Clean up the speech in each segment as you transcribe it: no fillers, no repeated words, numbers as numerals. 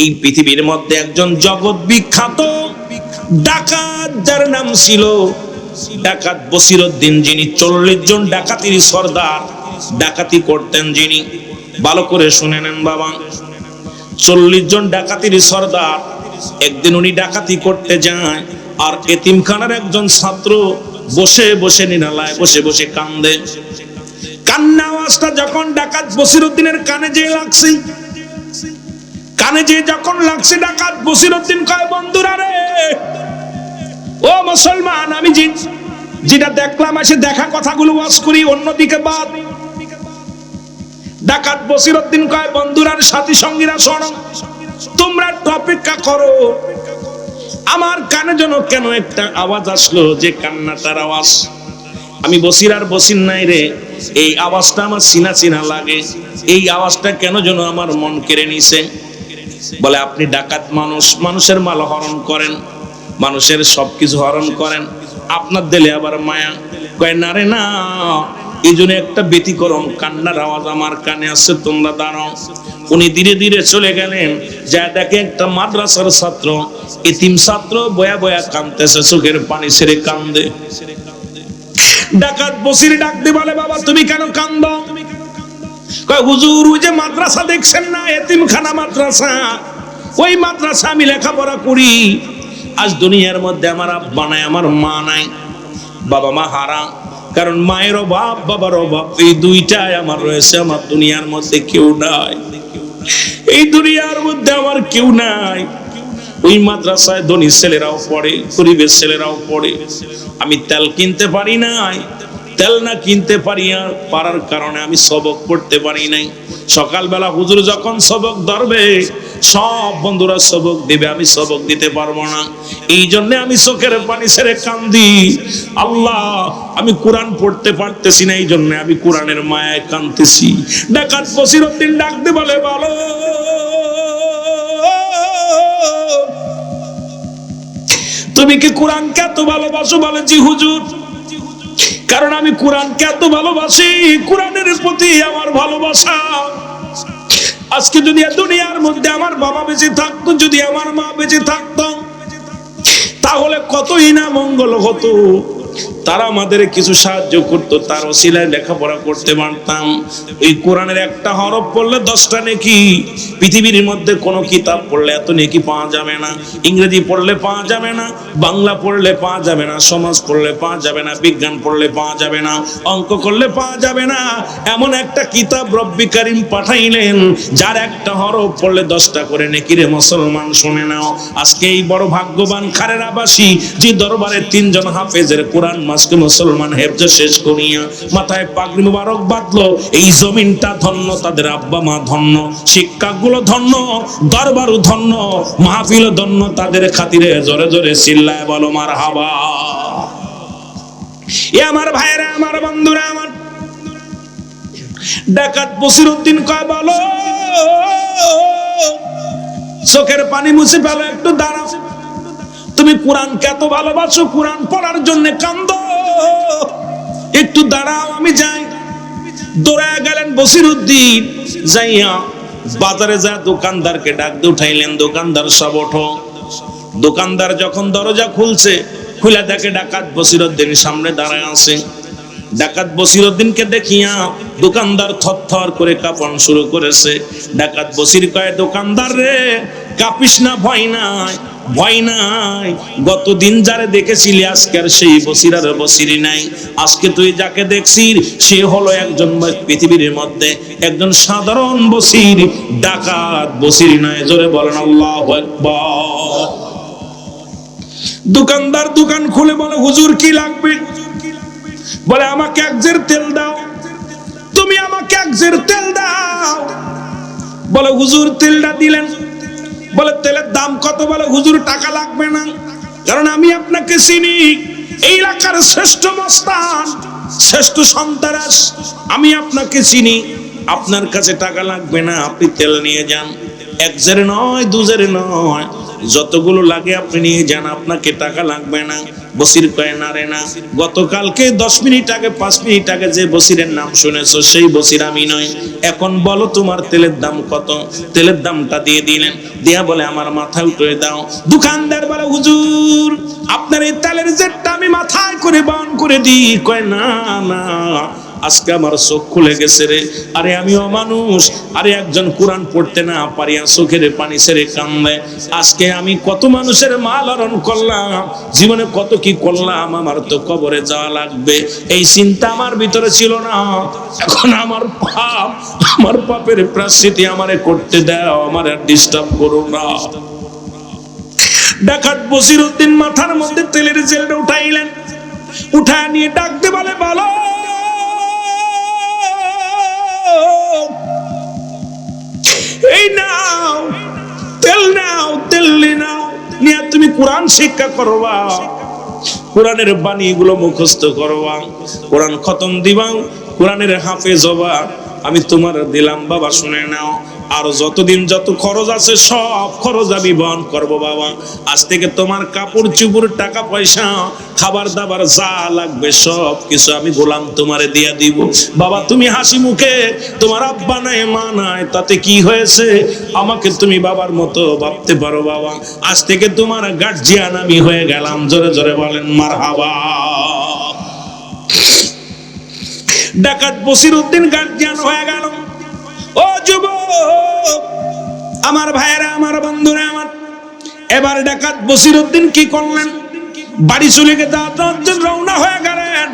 এই পৃথিবীর মধ্যে একজন জগৎ বিখ্যাত ডাকাত, যার নাম ছিল ডাকাত বসিরউদ্দিন, যিনি 40 জন ডাকাতির সর্দার ডাকাতি করতেন। যিনি, ভালো করে শুনে নেন বাবা, 40 জন ডাকাতির সর্দার। একদিন উনি ডাকাতি করতে যায়, আর এতিমখানার একজন ছাত্র বসে বসে নিরালায় বসে বসে কান্দে। কান্না আওয়াজটা যখন ডাকাত বসিরউদ্দিনের কানে যেয়ে লাগছে, কানে যেয়ে যখন লাগছে, ডাকাত বসিরউদ্দিন কয়, বন্ধুরা রে, ও মুসলমান, আমি যেটা দেখলাম এসে দেখা কথাগুলো ওয়াজ করি, অন্যদিকে বাদ। ডাকাত বসিরউদ্দিন কয়, বন্ধুরার সাথী সঙ্গীরা শোনো, তোমরা অপেক্ষা করো। আমার কানে যেন কেন একটা আওয়াজ আসলো, যে কান্নাটার আওয়াজ। আমি বসির আর বসির নাই রে, এই আওয়াজটা আমার চিনা চিনা লাগে, এই আওয়াজটা কেন যেন আমার মন কেড়ে নিছে। বলে, আপনি ডাকাত মানুষ, মানুষের মাল হরণ করেন, মানুষের সবকিছু হরণ করেন, আপনার দিলে আবার মায়া। কয়, না রে না, এই জন্য একটা ব্যতিক্রম কান্নার আওয়াজ আমার কানে আসছে, তোমরা দাঁড়াও। উনি ধীরে ধীরে চলে গেলেন, যা দেখে একটা মাদ্রাসার ছাত্র, এতিম ছাত্র বয়া বয়া কাঁদতেছে, চোখের পানি ছেড়ে কান্দে। ডাকাত বসির ডাক দিয়ে বলে, বাবা তুমি কেন কান্দো? কয়, হুজুর, ওই যে মাদ্রাসা দেখছেন না, এতিমখানা মাদ্রাসা, ওই মাদ্রাসা আমি লেখাপড়া করি। আজ দুনিয়ার মধ্যে আমার আব্বা নাই, আমার মা নাই, বাবা মা হারা। কারণ মায়ের অভাব, বাবার অভাব, এই দুইটাই আমার রয়েছে। আমার দুনিয়ার মধ্যে কেউ নাই, এই দুনিয়ার মধ্যে আমার কেউ নাই। ওই মাদ্রাসায় ধনী ছেলেরাও পড়ে, গরিবের ছেলেরাও পড়ে। আমি তেল কিনতে পারি নাই, তেল না কিনতে পারার কারণে আমি সবক পড়তে পারি নাই। সকালবেলা হুজুর যখন সবক ধরবে, সব বন্ধুরা সবক দিবে, আমি সবক দিতে পারবো না। এই জন্য আমি চোখের পানি ছেড়ে কান্দি, আল্লাহ আমি কোরআন পড়তে পারতেছি না, এই জন্য আমি কোরআনের মায়ায় কাঁদতেছি। ডাকাত বসিরউদ্দিন ডাক দিয়ে বলে, বলো তুমি কি কোরআনকে এত ভালোবাসো? বলে, জি হুজুর, কারণ আমি কোরআনকে এত ভালোবাসি, কোরআনের প্রতি আমার ভালোবাসা। আজকে যদি দুনিয়ার মধ্যে আমার বাবা বেঁচে থাকতো, যদি আমার মা বেঁচে থাকতো, তাহলে কতই না মঙ্গল হতো। তারা আমাদের কিছু সাহায্য করতো, তার ওসিলায় লেখাপড়া করতে পারতাম। এই কোরআনের একটা হরফ পড়লে 10টা নেকি। পৃথিবীর মধ্যে কোনো কিতাব পড়লে এত নেকি পাওয়া যাবে না। ইংরেজি পড়লে পাওয়া যাবে না, বাংলা পড়লে পাওয়া যাবে না, সমাজ পড়লে পাওয়া যাবে না, বিজ্ঞান পড়লে পাওয়া যাবে না, অঙ্ক করলে পাওয়া যাবে না। এমন একটা কিতাব রব্বি কারিম পাঠাইলেন, যার একটা হরফ পড়লে 10টা করে নেকি। রে মুসলমান, শুনে নাও, আজকে এই বড় ভাগ্যবান খারেরাবাসী, যে দরবারে 3 জন হাফেজের কোরআন মাসকে মুসলমান হেফজ শেষ করিয়া মাথায় পাগড়ি মুবারক বাঁধলো। এই জমিনটা ধন্য, তাদের আব্বা মা ধন্য, শিক্ষাগুলো ধন্য, দরবারও ধন্য, মাহফিল ধন্য। তাদের খাতিরে জোরে জোরে চিল্লায় বলো মারহাবা। এ আমার ভাইরা, আমার বন্ধুরা, আমার ডাকাত বসিরউদ্দিন কয়, বলো, চোখের পানি মুছে ফেলো, একটু দাঁড়াও। তুমি কোরআনকে এত ভালোবাসো, কোরআন পড়ার জন্য কান্দো, একটু দাঁড়াও, আমি যাই। দৌড়ায় গেলেন বসিরউদ্দিন, যাইয়া বাজারে যা দোকানদারকে ডাক দিয়ে উঠাইলেন, দোকানদার সব ওঠো। দোকানদার যখন দরজা খুলছে, খুলে দেখে ডাকাত বসিরউদ্দিন সামনে দাঁড়ায় আছে। ডাকাত বসিরউদ্দিনকে দেখিয়া দোকানদার থরথর করে কাঁপন শুরু করেছে। ডাকাত বসির কয়, দোকানদার রে, কাঁপিস না, ভয় নাই, ভয় নাই। গতদিন যারে দেখেছিলি, আজকে আর সেই বসির আর বসিরই নাই। আজকে তুই যাকে দেখছিস, সে হলো একজন পৃথিবীর মধ্যে একজন সাধারণ বসির, ডাকাত বসির নয়। জোরে বলেন আল্লাহু আকবার। দোকানদার দোকান খুলে বলে, হুজুর কি লাগবে? বলে, আমাকে 1 জের তেল দাও। তুমি আমাকে 1 জের তেল দাও। বলে, হুজুর তেলটা দিলেন। বলে, তেলের দাম কত? বলে, হুজুর টাকা লাগবে না, কারণ আমি আপনাকে চিনি, এই এলাকার শ্রেষ্ঠ মস্তান, শ্রেষ্ঠ সন্তারাস, আমি আপনাকে চিনি, আপনার কাছে টাকা লাগবে না, আপনি তেল নিয়ে যান। 1 জের নয়, 2 জের নয়, যতগুলো লাগে আপনি নিয়ে যান, আপনাকে টাকা লাগবে না। বসির কয় না রে না, গতকালকে 10 মিনিট আগে 5 মিনিট আগে যে বসিরের নাম শুনেছো সেই বসির আমি নয়। এখন বলো তোমার তেলের দাম কত? তেলের দামটা দিয়ে দিলেন, দিয়া বলে আমার মাথায় উঠে দাও। দোকানদার বলে হুজুর আপনার এই তেলের জেটটা আমি মাথায় করে বান করে দিই। কয় না না, আজকে আমার চোখ খুলে গেছে রে। আরে আমি অমানুষ, আরে একজন কোরআন পড়তে না পারিয়া চোখের পানি ছেড়ে কান্দে। আজকে আমি কত মানুষের মাল হরণ করলাম, জীবনে কত কি করলাম, আমার তো কবরে যাওয়া লাগবে এই চিন্তা আমার ভিতরে ছিল না। এখন আমার পাপ, আমার পাপের প্রায়শ্চিত্ত আমারে করতে দাও, আমার আর ডিস্টার্ব করো না। ডাকাত বসিরউদ্দিন মাথার মধ্যে তেলের জেলটা উঠাইলেন, উঠা নিয়ে ডাকতে বলে ভালো এই নাও তেল, নাও তেল নাও, নিয়ে তুমি কোরআন শিক্ষা করবা, কোরআনের বাণীগুলো মুখস্থ করবা, কোরআন খতম দিবা, কোরআনের হাফেজ হবা। আমি তোমার দিলাম বাবা, শুনে নাও। আর যতদিন যত খরচ আছে সব খরচ আমি বহন করবো বাবা। আজ থেকে তোমার কাপড় চুপড়, টাকা পয়সা, খাবার দাবার যা লাগবে সব কিছু আমি গোলাম তোমারে দিয়া দিব বাবা। তুমি হাসি মুখে, তোমার আব্বা নাই মা নাই তাতে কি হয়েছে, আমাকে তুমি বাবার মতো ভাবতে পারো বাবা। আজ থেকে তোমার গার্জিয়ান আমি হয়ে গেলাম। জোরে জোরে বলেন মারহাবা। ডাকাত বসিরউদ্দিন গার্জিয়ান হয়ে গেল। ও যুবক আমার ভাইয়েরা, আমার বন্ধুরা আমার, এবার ডাকাত বসিরউদ্দিন কি করলেন, বাড়ি চলে গিয়ে রওনা হয়ে গেলেন।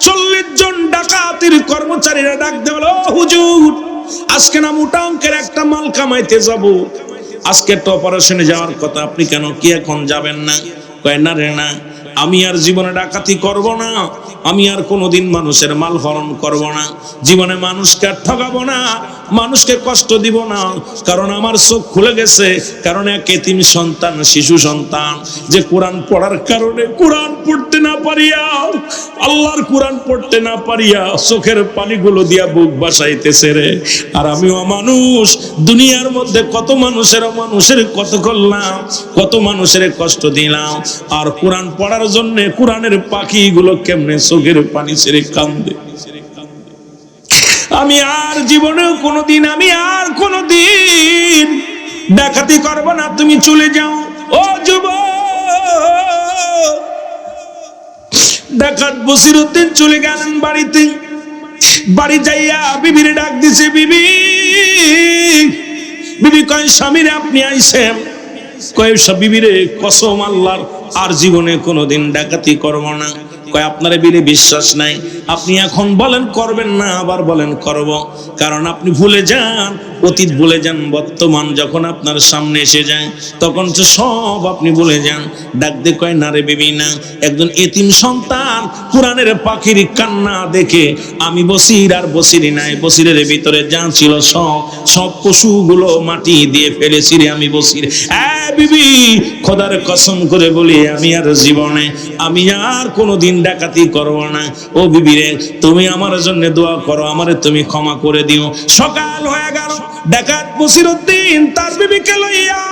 40 জন ডাকাতের কর্মচারীরা ডাক দেওয়াল, হুজুর আজকে না মোটা অঙ্কের একটা মাল কামাইতে যাব, আজকে তো অপারেশনে যাওয়ার কথা, আপনি কেন কি এখন যাবেন না? কয় না রে না, আমি আর জীবনে ডাকাতি করব না, আমি আর কোনোদিন মানুষের মাল হরণ করব না, জীবনে মানুষকে আর ঠকাবো না, মানুষকে কষ্ট দিব না। কারণ আমার চোখ খুলে গেছে, কারণ এক এতিম সন্তান, শিশু সন্তান যে কোরআন পড়ার কারণে, কোরআন পড়তে না পারিয়া, আল্লাহর কোরআন পড়তে না পারিয়া চোখের পানিগুলো দিয়া বুক বাসাইতেছে রে। আর আমি অমানুষ, দুনিয়ার মধ্যে কত মানুষের কত করলাম, কত মানুষের কষ্ট দিলাম, আর কোরআন পড়ার জন্য কোরআনের পাখিগুলো কেমনে চোখের পানি ছেড়ে কান্দে। আমি আর জীবনে কোনোদিন, আমি আর কোনোদিন ডাকাতি করব না, তুমি চলে যাও। ও যুবক, ডাকাত বসিরউদ্দিন চলে গেলেন বাড়িতে। বাড়ি যাইয়া বিবির ডাক দিছে, বিবি, বিবি কয় স্বামীরে আপনি আইছেন? কয় বিবিরে কসম আল্লাহর আর জীবনে কোনোদিন ডাকাতি করব না। কয় আপনার বিলে বিশ্বাস নাই, আপনি এখন বলেন করবেন না, আবার বলেন করব। কারণ আপনি ভুলে যান, অতীত ভুলে যান, বর্তমান যখন আপনার সামনে এসে যায় তখন তো সব আপনি ভুলে যান। ডাক দে কয় না রে বিবি না, একজন এতিম সন্তান কোরআনের পাখির কান্না দেখে আমি বসির আর বসিরি নাই, বসিরের ভিতরে যা ছিল সব পশুগুলো মাটি দিয়ে ফেলেছি রে আমি বসির। বিবি খোদার কসম করে বলি আমি আর জীবনে, আমি আর কোনোদিন ডাকাতি করব না। ও বিবি রে, তুমি আমার জন্য দোয়া করো, আমারে তুমি ক্ষমা করে দিও। সকাল হয়ে গেল, ডাকাত বসিরউদ্দিন তার বিবিকে লইয়া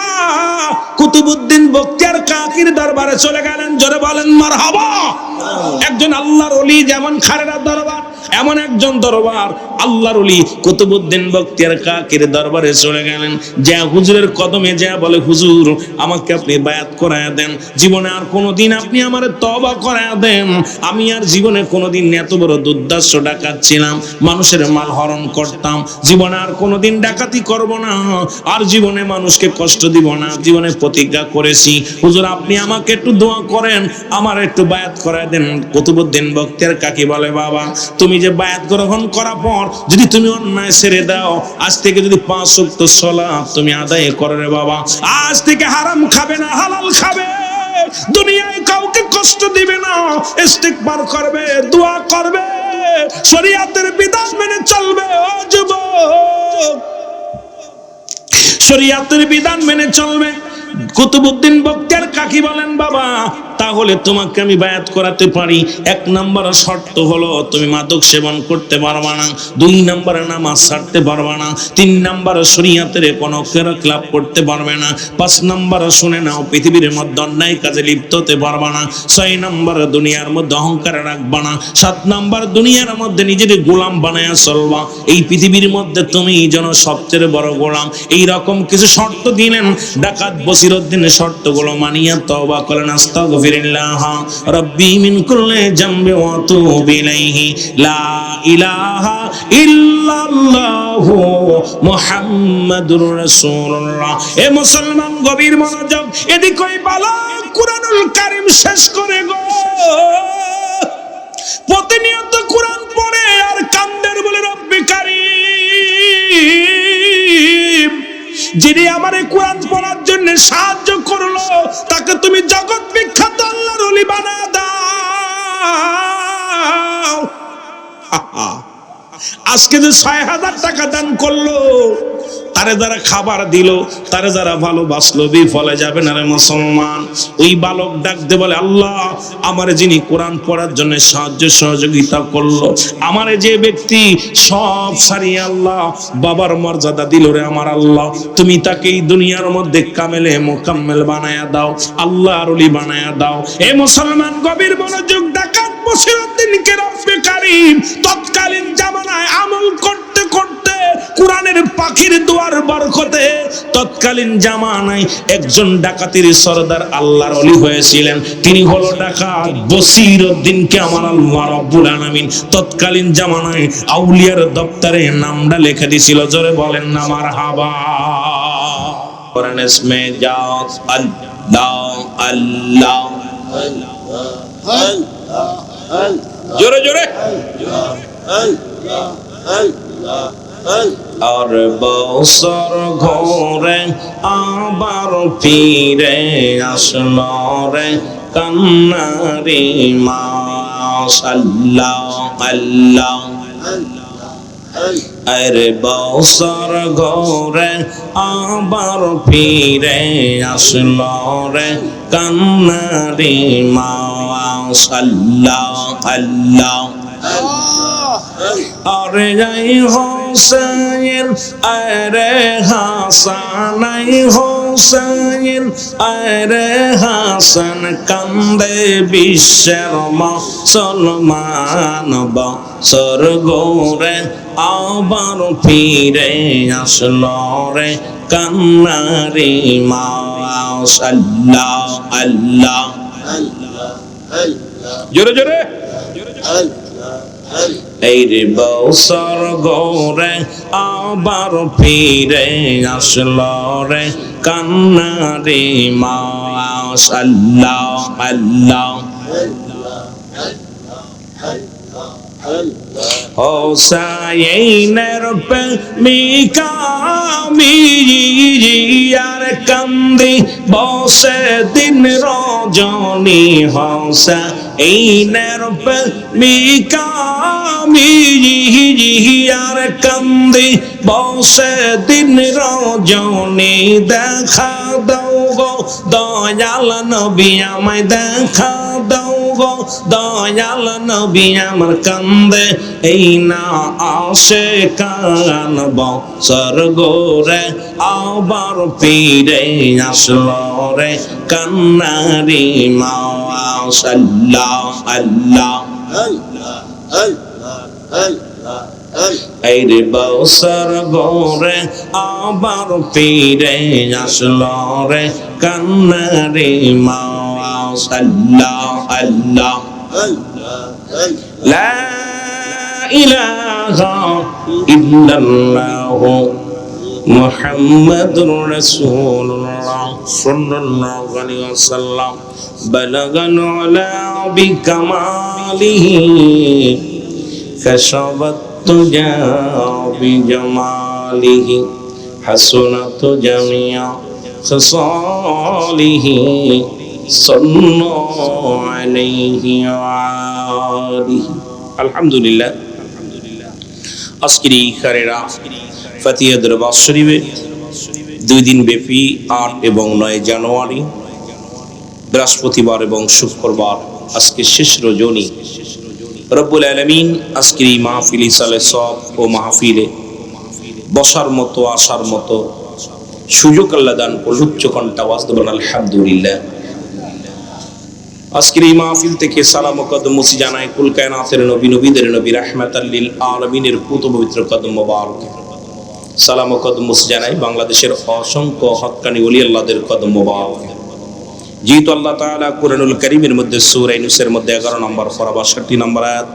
কুতুবউদ্দিন বখতিয়ার কাকির দরবারে চলে গেলেন। জোরে বলেন মারহাবা। একজন আল্লাহর ওলি যেমন খারেরা দরবার, এমন একজন দরবার আল্লাহর ওলি কুতুবউদ্দিন বখতিয়ার কাকির দরবারে চলে গেলেন। যা হুজুরের কদমে যা বলে, হুজুর আমাকে আপনি বায়াত করায়া দেন, জীবনে আর কোনোদিন আপনি আমারে তওবা করায়া দেন, আমি আর জীবনে কোনোদিন এত বড় দুর্দর্শ ডাকাত ছিলাম, মানুষের মাল হরণ করতাম, জীবনে আর কোনোদিন ডাকাতি করব না, আর জীবনে মানুষকে কষ্ট দিব না, জীবনে প্রতিজ্ঞা করেছি। হুজুর আপনি আমাকে একটু দোয়া করেন, আমার একটু বায়াত করায় দেন। কুতুবউদ্দিন বখতিয়ার কাকি বলে, বাবা তুমি যে বায়াত গ্রহণ করার পর যদি তুমি অন্যায় ছেড়ে দাও, আজ থেকে যদি 5 ওয়াক্ত সালাত তুমি আদায় করো রে বাবা, আজ থেকে হারাম খাবে না, হালাল খাবে, দুনিয়ায় কাউকে কষ্ট দিবে না, ইস্তিগফার করবে, দোয়া করবে, শরীয়তের বিধান মেনে চলবে। ও যুবক, শরীয়তের বিধান মেনে চলবে। কুতুবউদ্দিন বখতিয়ার কাকি বলেন, বাবা তাহলে তোমাকে আমি বায়াত করাতে পারি। 1 নম্বর শর্ত হলো তুমি মাদক সেবন করতে পারবা না, 2 নম্বরে নামাজ ছাড়তে পারবা না, 3 নম্বরে শরীয়তের কোনো খেলাপ করতে পারবে না, 5 নম্বরে শুনে নাও পৃথিবীর মধ্যে অন্যায় কাজে লিপ্ত হতে পারবা না, 6 নম্বরে দুনিয়ার মধ্যে অহংকার রাখবা না, 7 নম্বর দুনিয়ার মধ্যে নিজের গোলাম বানায়া চলবা। এই পৃথিবীর মধ্যে তুমি যেন সবচেয়ে বড় গোলাম। এই রকম কিছু শর্ত দিলেন। ডাকাত বসিরউদ্দিনের শর্তগুলো মানিয়া তওবা করেন, আস্তাগফিরুল্লাহ রাব্বি মিন কুল্লি জামবি ওয়া আতুবু ইলাইহি, লা ইলাহা ইল্লাল্লাহু মুহাম্মাদুর রাসূলুল্লাহ। এ মুসলমান গভীর মনোযোগ, এদিকে ওই বালক কুরআনুল কারীম শেষ করে গো প্রতিনিয়ত কুরআন পড়ে আর কান্দের বলে রব্বি কারীম, যিনি আমারে কুরআন পড়ার জন্য সাহায্য করলো তাকে তুমি জগৎ বিখ্যাত আল্লাহর ওলি বানায় দাও। আজকে যে ৬০০০ টাকা দান করলো, তারে যারা খাবার দিল, তারে যারা ভালোবাসলো, বিফলে যাবে না রে মুসলমান। ওই বালক ডাকতে বলে, আল্লাহ আমারে যিনি কোরআন পড়ার জন্য সাহায্য সহযোগিতা করলো, আমারে যে ব্যক্তি সব সারিয়ে আল্লাহ বাবার মর্যাদা দিল রে আমার আল্লাহ, তুমি তাকে এই দুনিয়ার মধ্যে কামেলে মোকাম্মেল বানায়া দাও, আল্লাহর ওলি বানায়া দাও। এ মুসলমান গভীর মনোযোগ, ডাকাত বসিরউদ্দিনকে রব্বে কারীম তৎকালীন জামানায় আমল করতে করতে কোরআনের পাখির দোয়ার বরকতে তৎকালীন জামানায় একজন ডাকাতের সরদার আল্লাহর ওলি হয়েছিলেন। তিনি হলো ডাকাত বসিরউদ্দিনকে আমার আল্লাহ রাব্বুল আলামিন তৎকালীন জামানায় আউলিয়ার দপ্তরে নামটা লিখে দিয়েছিল। জোরে বলেন না মারহাবা। কোরআন ইসমে জাত আল্লাহ আল্লাহ, জোরে জোরে আর বছর ঘরে আবার ফিরে আসলো রে কান্নারি মাস, আল্লাহ আল্লাহ। আরে বছর ঘরে আবার ফিরে আসলো রে কান্নারি মাস, আল্লাহ আল্লাহ। আরে যাই হোসেন আরে হাসান, আই হোসেন আরে হাসান, কান্দে বিশ্বের মুসলমান বছর ঘরে আবার ফিরে আসলো রে কান্নারি মাস, আল্লাহ আল্লাহ। জোরে জোরে এই রে বছর ঘরে আবার ফিরে আসলো রে কান্নারি মাস, আল্লাহ আল্লাহ। হোসাইনের প্রেমিকা মিয়ার কান্দি বসে দিন রজনী, হোসাইনের প্রেমিকা মিয়ার কান্দি বসে দিন রজনী, দেখা দাও গো দয়াল নবী আমায় দেখা দাও গো দয়াল নবী আমার কান্দে এই না আসে কান বছর ঘরে আবার ফিরে আসলো রে কান্নারি মাস, আল্লাহ আল্লাহ। এই রে বছর ঘরে আবার ফিরে আসলো রে কান্নারি মাস, আল্লাহ আল্লাহ। লা ইলাহা ইল্লাল্লাহ মুহাম্মাদুর রাসূলুল্লাহ সাল্লাল্লাহু আলাইহি ওয়াসাল্লাম, বালাগান আলা বিকামালিহি কাশাবাত তুজা বিজামালিহি হাসনাত জামিয়া খাসালিহি সাল্লাল্লাহু আলাইহি ওয়া আলিহি। আলহামদুলিল্লাহ, আজকের এই ইফতারেরা ফাতিহা দরবার শরীফে 2 দিন ব্যাপী 8 এবং 9 জানুয়ারি বৃহস্পতিবার এবং শুক্রবার আজকে শেষ রজনী। রব্বুল আলামিন আজকের এই মাহফিলে সালে সব ও মাহফিলে বসার মতো আসার মতো সুযোগ আল্লাহ দান করল। উচ্চ কণ্ঠে আওয়াজ দেবেন আলহামদুলিল্লাহ। আজকের এই মাহফিল থেকে সালাম ও কদম মুসি জানাই কুল কায়নাতের নবী, নবীদের নবী, রাহমাতাল লিল আলামিনের পুত পবিত্র কদম মোবারক। সালাম ও কদম মুসি জানাই বাংলাদেশের অসংখ্য হক্কানি ওলি আল্লাহদের কদম মোবারক। যেহেতু আল্লাহ তাআলা কুরআনুল কারীমের মধ্যে সূরা ইউনূসের মধ্যে 11 নম্বর পারা 62 নম্বর আয়াত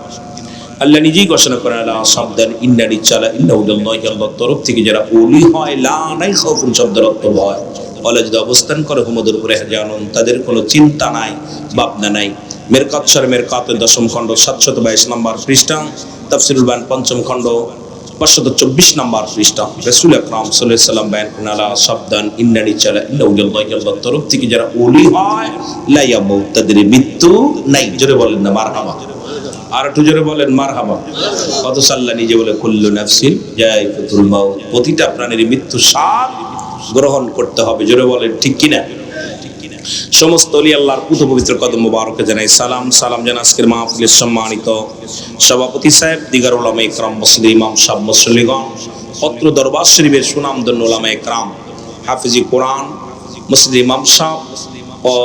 আল্লাহ নিজেই ঘোষণা করেন, আলা সাবধান ইন্নানি চালা ইন্নাহুল্লাহি, আল্লাহর তরফ থেকে যারা ওলি হয়, লা নাই খাউফুন শব্দের অর্থ ভয়, ওলা যদি অবস্থান করে হুমদের উপরে জানুন, তাদের কোনো চিন্তা নাই, ভাবনা নাই। মেরকাত শর মেরকাতের 10ম খণ্ড 722 নম্বর পৃষ্ঠা, তাফসীরুল বায়ান 5ম খণ্ড 524 নম্বর পৃষ্ঠা। রাসূল আকরাম সাল্লাল্লাহু আলাইহি ওয়াসাল্লাম বয়ান করেন, আলা সাবধান ইন্নানি চালা ইন্নাহুল্লাহি, আল্লাহর তরফ থেকে যারা ওলি হয়, লা ইয়ামুত, তাদের মৃত্যু নাই। জোরে বলেন না মারহাবা। আর একটু জোরে বলেন মারহাবা। অথচ আল্লাহ নিজে বলে কুল্লু নাফসিন যায়কাতুল মাউত, প্রতিটা প্রাণীর মৃত্যু স্বাদ গ্রহণ করতে হবে। জোরে বলেন ঠিক কিনা? সমস্ত ওলি আল্লাহর পুত পবিত্র কদম মোবারকে জানাই সালাম। সালাম জানাই আজকের মাহফিলের সম্মানিত সভাপতি সাহেব, দিগার উলামা ইকরাম, মসজিদ ইমাম সাহেব, মুসল্লিগণ, অত্র দরবার শরীফের সুনামধন্য উলামা ইকরাম, হাফিজি কোরআন, মসজিদ ইমাম সাহেব ও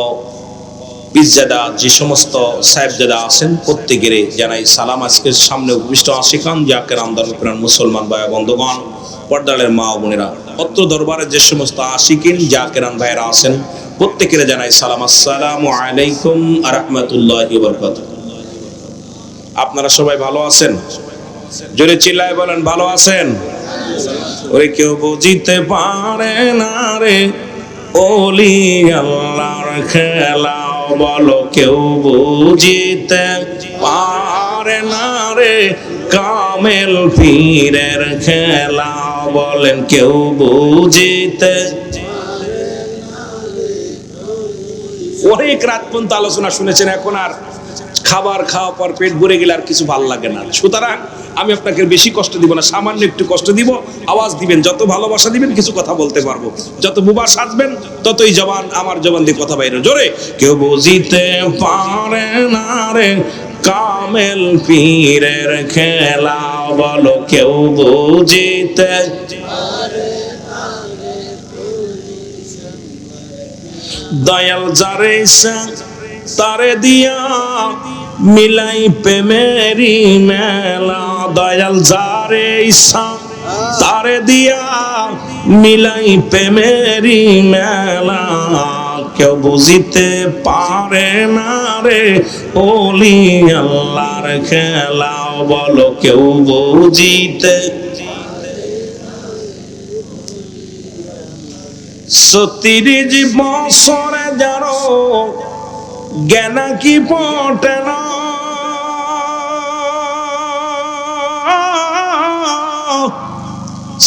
পিরজাদা, যে সমস্ত সাহেবজাদা আছেন প্রত্যেকের জানাই সালাম। আজকের সামনে উপবিষ্ট আশিকান জাকের আমদার প্রাণ মুসলমান ভাই বন্ধুগণ, পর্দারের মা ও বোনেরা, অত্র দরবারের যে সমস্ত আশিকিন জাকেরান ভাইরা আছেন প্রত্যেকের জানাই সালাম। আসসালামু আলাইকুম ওয়া রাহমাতুল্লাহি ওয়া বারাকাতুহু। আপনারা সবাই ভালো আছেন? জোরে চিল্লায় বলেন ভালো আছেন? ওরে কেউ বুঝিতে পারে না রে ওলি আল্লাহর খেলা, বলো কেউ বুঝিতে পারে না রে কামেল পীরের খেলা, বলেন কেউ বুঝিতে। অনেক রাত পর্যন্ত আলোচনা শুনেছেন, এখন আর খাবার খাওয়া পর পেট ভরে গেলে আর কিছু ভাল লাগে না। সুতরাং আমি আপনাকে বেশি কষ্ট দিব না, সামান্য একটু কষ্ট দিব। আওয়াজ দিবেন, যত ভালোবাসা দিবেন কিছু কথা বলতে পারবো, যত বুবা সাজবেন ততই জবান, আমার জবান দিয়ে কথা বাইরে। জোরে কেউ বুঝিতে পারে না রে কামেল পীরের খেলা, বলো কেউ বুঝিতে। দয়াল যারে ইচ্ছা তারে দিয়া মিলাই প্রেমেরি মেলা, দয়াল যারে ইচ্ছা তারে দিয়া মিলাই প্রেমেরি মেলা, কেউ বুঝিতে পারে না রে ওলি আল্লাহর খেলা, বলো কেউ বুঝিতে। 30 বছরে যারো জ্ঞান কি পটে না,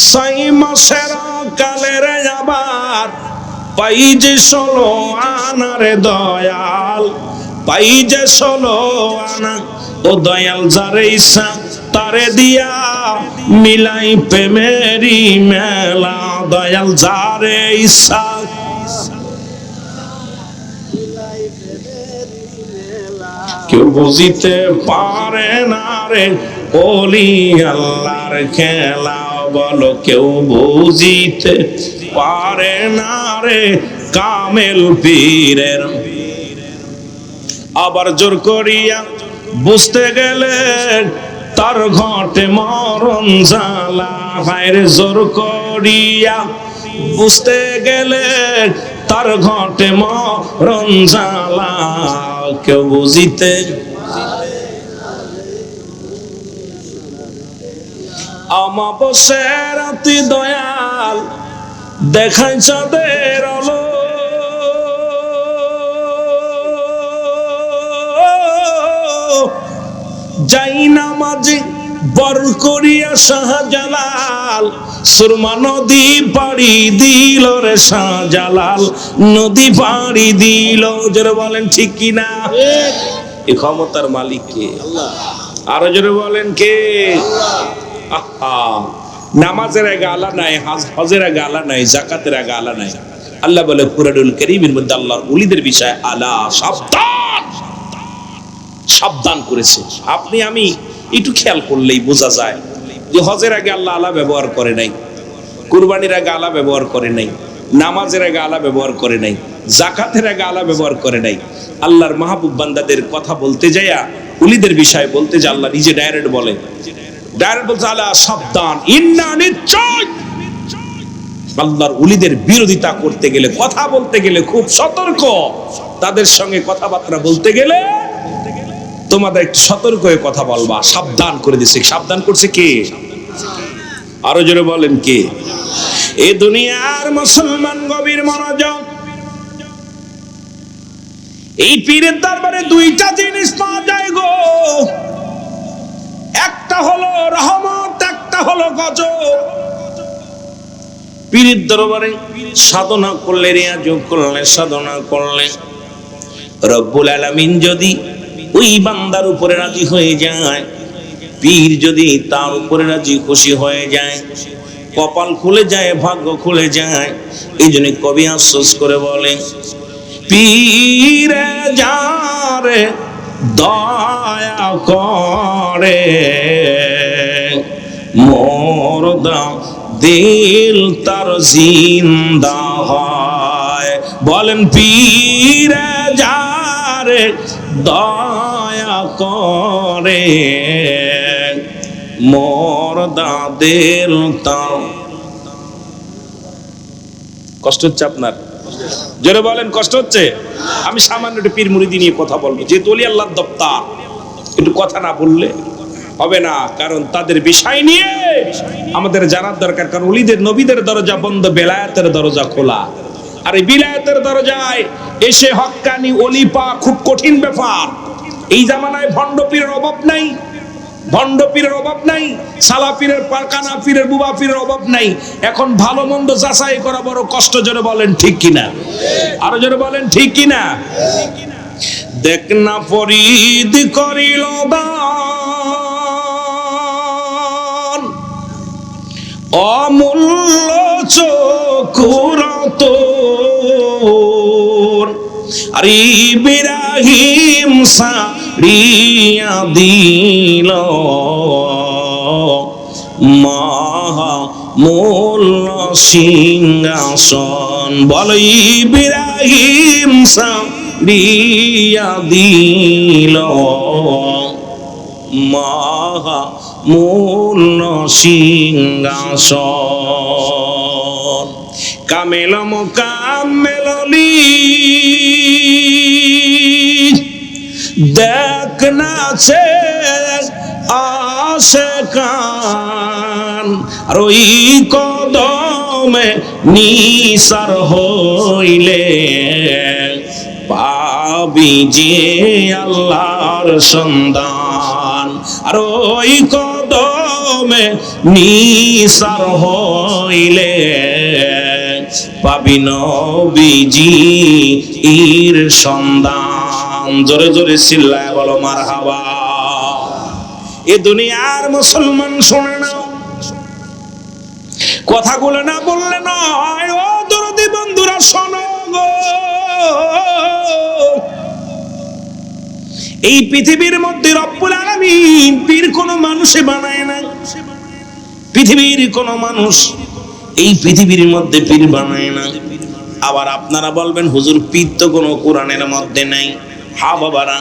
6 মাসের কালের আবার পাই যে 16 আনারে দয়াল, পাই যে 16 আনা। ও দয়াল যারে ইচ্ছা তারে দিয়া মিলাই প্রেমেরি মেলা, দয়াল যারে ইচ্ছা। কেউ বুঝিতে পারে না রে ওলি আল্লাহর খেলা, বলো কেউ বুঝিতে পারে না রে কামেল পীরের। আবার জোর করিয়া বুঝতে গেলে তার ঘটে মরণ জ্বালা, হায়রে জোর করিয়া বুঝতে গেলে তার ঘটে মরণ জ্বালা, কেউ বুঝিতে। আমাবস্যার রাতে দয়াল দেখাই চাঁদের আলো, যাই নামাজে বর করিয়া শাহজালাল, সুরমা নদী পাড়ি দিল রে শাহজালাল, নদী পাড়ি দিল। জোরে বলেন ঠিক কিনা? এই ক্ষমতার মালিক কে? আরো জোরে বলেন কে? নামাজের আগে আলা নাই, হজের আগে আলা নাই, জাকাতের আগে আলা নাই, আল্লাহ বলে কুরআনুল কারীমের মধ্যে আল্লাহর ওলিদের বিষয়ে আলা সাবধান সাবধান করেছে। আপনি আমি একটু খেয়াল করলেই বোঝা যায় যে হজের আগে আল্লাহ আলা ব্যবহার করে নাই, কুরবানির আগে আলা ব্যবহার করে নাই, নামাজের আগে আলা ব্যবহার করে নাই, যাকাতের আগে আলা ব্যবহার করে নাই। আল্লাহর মাহবুব বান্দাদের কথা বলতে যায়া ওলিদের বিষয়ে বলতে যে আল্লাহ নিজে ডাইরেক্ট বলে, ডাইরেক্ট বলছে আলা সাবধান, ইন্না নিশ্চয়। আল্লাহর ওলিদের বিরোধিতা করতে গেলে, কথা বলতে গেলে খুব সতর্ক, তাদের সঙ্গে কথাবার্তা বলতে গেলে তোমাদের একটু সতর্ক হয়ে কথা বলবা, সাবধান করে দিছে। সাবধান করছে কে? আরো জোরে বলেন কে? এই দুনিয়ার মুসলমান গভীর মনোযোগ, এই পীরের দরবারে দুইটা জিনিস পাওয়া যায় গো, একটা হলো রহমত, একটা হলো গজব। পীরের দরবারে সাধনা করলে, রিয়াজত করলে, সাধনা করলে রব্বুল আলামিন যদি ওই বান্দার উপরে রাজি হয়ে যায়, পীর যদি তার উপরে রাজি খুশি হয়ে যায়, কপাল খুলে যায়, ভাগ্য খুলে যায়। এই জন্য কবি আফসোস করে বলে, পীরে যারে দয়া করে মরদা দিল তার জিন্দা হয়। বলেন পীরে যারে দয়া করে মরদা দিল তার। কষ্ট হচ্ছে আপনার? জোরে বলেন কষ্ট হচ্ছে? আমি সামান্য একটু পীর মুরিদি নিয়ে কথা বলবো, যেহেতু ওলি আল্লাহর দপ্তর, একটু কথা না বললে হবে না। কারণ তাদের বিষয় নিয়ে আমাদের জানার দরকার। কারণ ওলিদের নবীদের দরজা বন্ধ, বেলায়েতের দরজা খোলা। আর এই বেলায়েতের দরজায় এসে হক্কানি ওলি পাওয়া খুব কঠিন ব্যাপার। এই জামানায় ভণ্ড পীরের অভাব নাই, ভণ্ড পীরের অভাব নাই, সালা পীরের, পারকানা পীরের, বুবা পীরের অভাব নাই। এখন ভালো মন্দ যাচাই করা বড় কষ্ট। জোরে বলেন ঠিক কিনা? আরো জোরে বলেন ঠিক কিনা? দেখ না ফরিদ করিল দান, অমূল্য চক্ষুরত আর ইব্রাহিম সারিয়া দিল মহামূল্য সিংহাসন। বল ইব্রাহিম সারিয়া দিল মহামূল্য সিংহাসন। কামেল মোকাম্মেলি দেখ নাছে আশেকান, আর ওই কদমে নিসার হইলে পাবি যে আল্লাহর সন্ধান। আর ওই কদমে নিসার হইলে পাবি নবীজি এর সন্ধান। জোরে জোরে চিল্লায় বলো মারহাবা। এ দুনিয়ার মুসলমান শুনে নাও, কথাগুলো না বললে নয়। ও দরদি বন্ধুরা শোনো গো, এই পৃথিবীর মধ্যে রব্বুল আলামিন পীর কোনো মানুষে বানায় না। পৃথিবীর কোনো মানুষ এই পৃথিবীর মধ্যে পীর বানায় না। আবার আপনারা বলবেন হুজুর পীর তো কোনো কোরআনের মধ্যে নাই। হা বাবারা,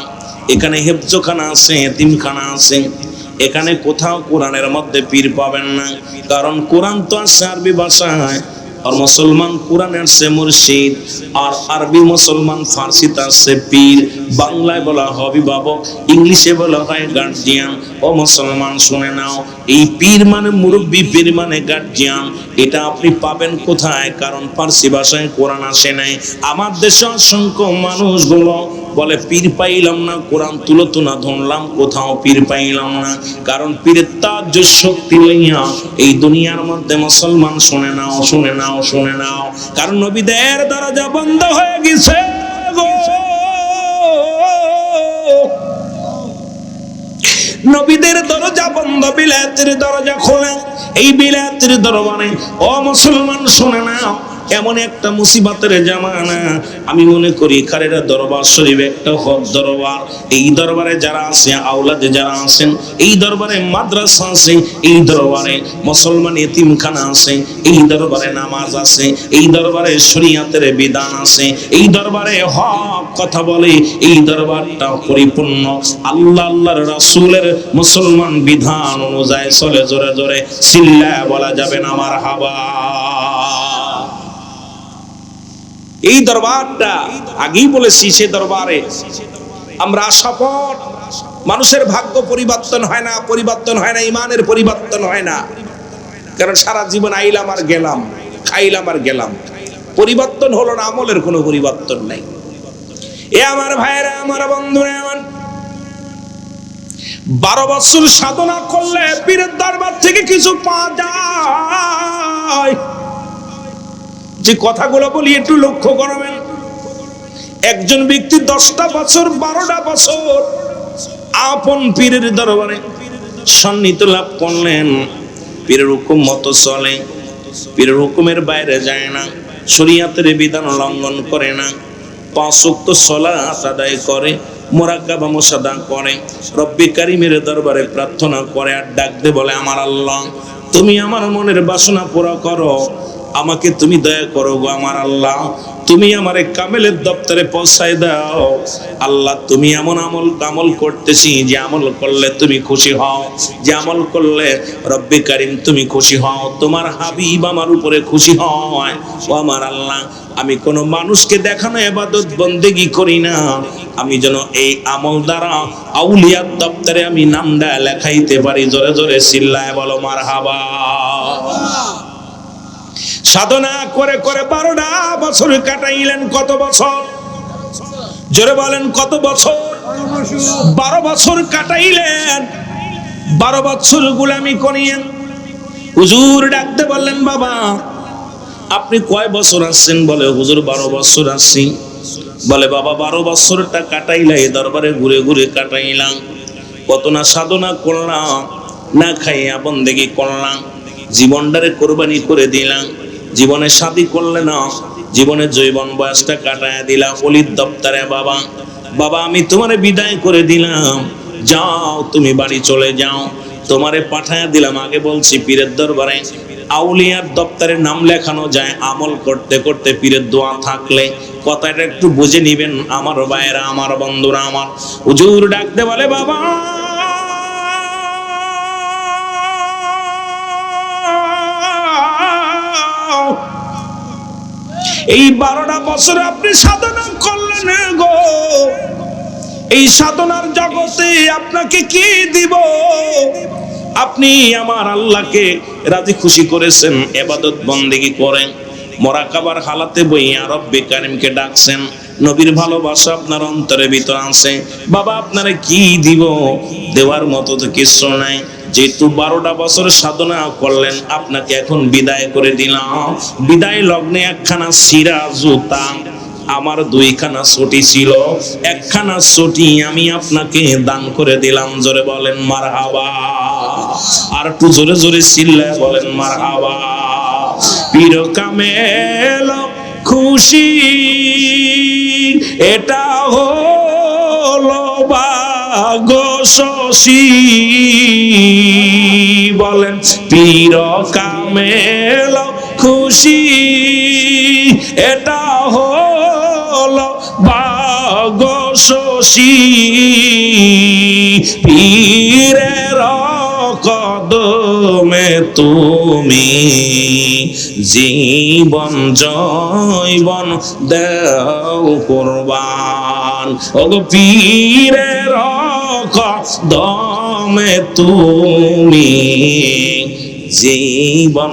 এখানে হেফজখানা আছে, এতিমখানা আছে, এখানে কোথাও কোরআনের মধ্যে পীর পাবেন না। কারণ কোরআন তো আছে আরবি ভাষায়, আর মুসলমান কোরআনের সে মুর্শিদ, আর আরবি মুসলমান ফার্সিতে আছে পীর। বাংলায় বলা হয় অভিভাবক, ইংলিশে বলা হয় গার্জিয়ান। ও মুসলমান শুনে নাও, এই পীর মানে মুরব্বী, পীর মানে গার্জিয়ান। এটা আপনি পাবেন কোথায়? কারণ ফার্সি ভাষায় কোরআন আসে নাই। আমার দেশে অসংখ্য মানুষগুলো বলে পীর পাইলাম না, কোরআন তুলো না ধরলাম, কোথাও পীর পাইলাম না। কারণ পীরের তাজ্জ শক্তি লইয়া এই দুনিয়ার মধ্যে মুসলমান শুনে নাও, শুনে নাও, শুনে নাও। কারণ নবীদের দরজা বন্ধ হয়ে গেছে গো। নবীদের দরজা বন্ধ, বিলাতের দরজা খোলা। এই বিলাতের দরবারে ও মুসলমান শুনে নাও, এমন একটা মুসিবতের জামানা। আমি মনে করি খালেদা দরবার শরীফ একটা হক দরবার। এই দরবারে যারা আছে, আওলাদে যারা আছেন, এই দরবারে মাদ্রাসা আছে, এই দরবারে মুসলমান এতিমখানা আছে, এই দরবারে নামাজ আছে, এই দরবারে শরীয়তের বিধান আছে, এই দরবারে হক কথা বলে, এই দরবারটা পরিপূর্ণ আল্লাহ আল্লাহর রাসূলের মুসলমান বিধান অনুযায়ী চলে। জোরে জোরে চিল্লায়া বলা যাবে না মারহাবা। এই দরবারটা আগেই বলেছি, সে দরবারে আমরা আশাপর। মানুষের ভাগ্য পরিবর্তন হয় না, পরিবর্তন হয় না, ইমানের পরিবর্তন হয় না। কারণ সারা জীবন আইলাম আর গেলাম, খাইলাম আর গেলাম, পরিবর্তন হলো না, আমলের কোনো পরিবর্তন নাই। এ আমার ভাইরা, আমার বন্ধুরা, আমার 12 বছর সাধনা করলে পীরের দরবার থেকে কিছু পাওয়া যায়। যে কথাগুলো বলি একটু লক্ষ্য করবেন। একজন ব্যক্তি 10টা বছর 12টা বছর আপন পীরের দরবারে সন্নিহিত লাভ করলেন, পীরের হুকুম মতো চলে, পীরের হুকুমের বাইরে যায় না, শরীয়তের বিধান লঙ্ঘন করে না, 5 ওয়াক্ত সালাত আদায় করে, মুরাকাবা মুসাদা করে, রব্বি কারীমের দরবারে প্রার্থনা করে, আর ডাক দে বলে, আমার আল্লাহ তুমি আমার মনের বাসনা পুরা করো, আমাকে তুমি দয়া করো গো আমার আল্লাহ, তুমি আমারে কামেলের দপ্তরে পৌঁছায় দাও। আল্লাহ তুমি এমন আমল করতেছি যে আমল করলে তুমি খুশি হও, যে আমল করলে রব্বে কারীম তুমি খুশি হও, তোমার হাবিব আমার উপরে খুশি হয়। ও আমার আল্লাহ, আমি কোনো মানুষকে দেখানো ইবাদত বন্দেগি করি না, আমি যেন এই আমল দ্বারা আউলিয়ার দপ্তরে আমি নামটা লেখাইতে পারি। জোরে জোরে চিল্লায় বলো মারহাবা। সাধনা করে করে 12টা বছর কাটাইলেন। কত বছর? জোরে বলেন কত বছর? 12 বছর কাটাইলেন। 12 বছর গোলামি করিয়েন। হুজুর ডাকতে বললেন, বাবা আপনি কয় বছর আসছেন? বলে হুজুর 12 বছর আসছি। বলে বাবা 12 বছরটা কাটাইলা এই দরবারে ঘুরে ঘুরে কাটাইলাম, কত না সাধনা করলাম, না খাইয়া বন্দেগি করলাম, জীবনটারে কোরবানি করে দিলাম, জীবনে শাদী করলে না, জীবনে যৌবন বয়সটা কাটায় দিলাম অলির দপ্তরে। বাবা বাবা আমি তোমারে বিদায় করে দিলাম, যাও তুমি বাড়ি চলে যাও, তোমারে পাঠায়া দিলাম। আগে বলছি পীরের দরবারে আউলিয়ার দপ্তরে নাম লেখানো যায় আমল করতে করতে, পীরের দোয়া থাকলে। কথাটা একটু বুঝে নিবেন আমার ভাইয়েরা, আমার বন্ধুরা। আমার হুজুর ডাকতে বলে, বাবা এই 12টা বছর আপনি সাধনা করলেন গো, এই সাধনার জগতে আপনাকে কি দিব? আপনি আমার আল্লাহকে রাজি খুশি করেছেন, ইবাদত বন্দেগি করেন, মুরাকাবার হালাতে বইয়া রব্বে কারীমকে ডাকছেন, নবীর ভালোবাসা আপনার অন্তরের ভিতর আছে। বাবা আপনারে কি দিব? দেওয়ার মতো তো কিছু নাই। যেহেতু 12টা বছর সাধনা করলেন, আপনাকে এখন বিদায় করে দিলাম। বিদায় লগ্নে একখানা সিরা জুতা, আমার 2খানা ছুটি ছিল, 1খানা ছুটি আমি আপনাকে দান করে দিলাম। জোরে বলেন মারহাবা। আর একটু জোরে জোরে চিল্লায় বলেন মারহাবা। পীর কামেল খুশি এটা হলো ভাগ্য শশী, বলেন পীর কামেল খুশি এটা হলো ভাগ্য শশী, পীরের কদমে তুমি জীবন জৈবন দেও কুরবান। ওগো পীরের কদমে তুমি জীবন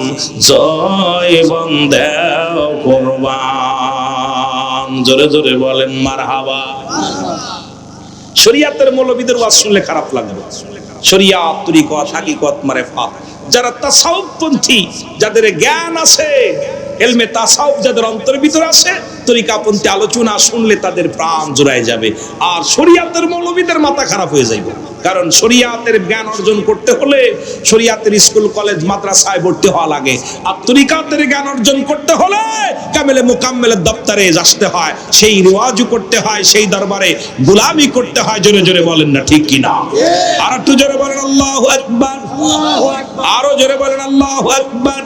জৈবন দেও কুরবান। জোরে জোরে বলেন মারহাবা। শরীয়তের মৌলবীদের ওয়াজ শুনলে খারাপ লাগবে। শরীয়ত, তরিকত, হাকিকত, মারিফাত, যারা তাসাউফ পন্থী, যাদের জ্ঞান আছে, ইলমে তাসাউফ যাদের অন্তরের ভিতর আছে, তরিকাপন্থী আলোচনা শুনলে তাদের প্রাণ জুড়ায় যাবে, আর শরিয়াতের মৌলবীদের মাথা খারাপ হয়ে যাবে। কারণ শরিয়াতের জ্ঞান অর্জন করতে হলে শরিয়াতের স্কুল কলেজ মাদ্রাসায় ভর্তি হওয়া লাগে, আর তরিকাতের জ্ঞান অর্জন করতে হলে কামেলে মুকাম্মেলের দপ্তরে আসতে হয়, সেই রিওয়াজও করতে হয়, সেই দরবারে গোলামি করতে হয়। জোরে জোরে বলেন না ঠিক কিনা? আর একটু জোরে বলেন আল্লাহু আকবার, আরো জোরে বলেন আল্লাহু আকবার।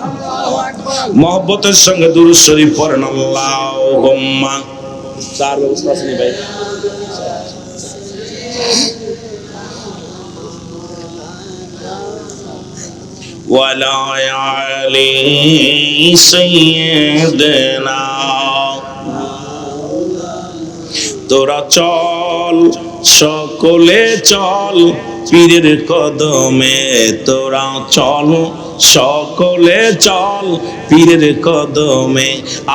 মহব্বতের সঙ্গে দুরূদ শরীফ পড়েন আল্লাহুম্মা। তার ব্যবস্থা আছে ভাই? ওয়ালা আলি সাইয়্যিদিনা। তোরা চল সকলে চল পীরের কদমে, তোরা চল সকলে চল পীরের কদমে।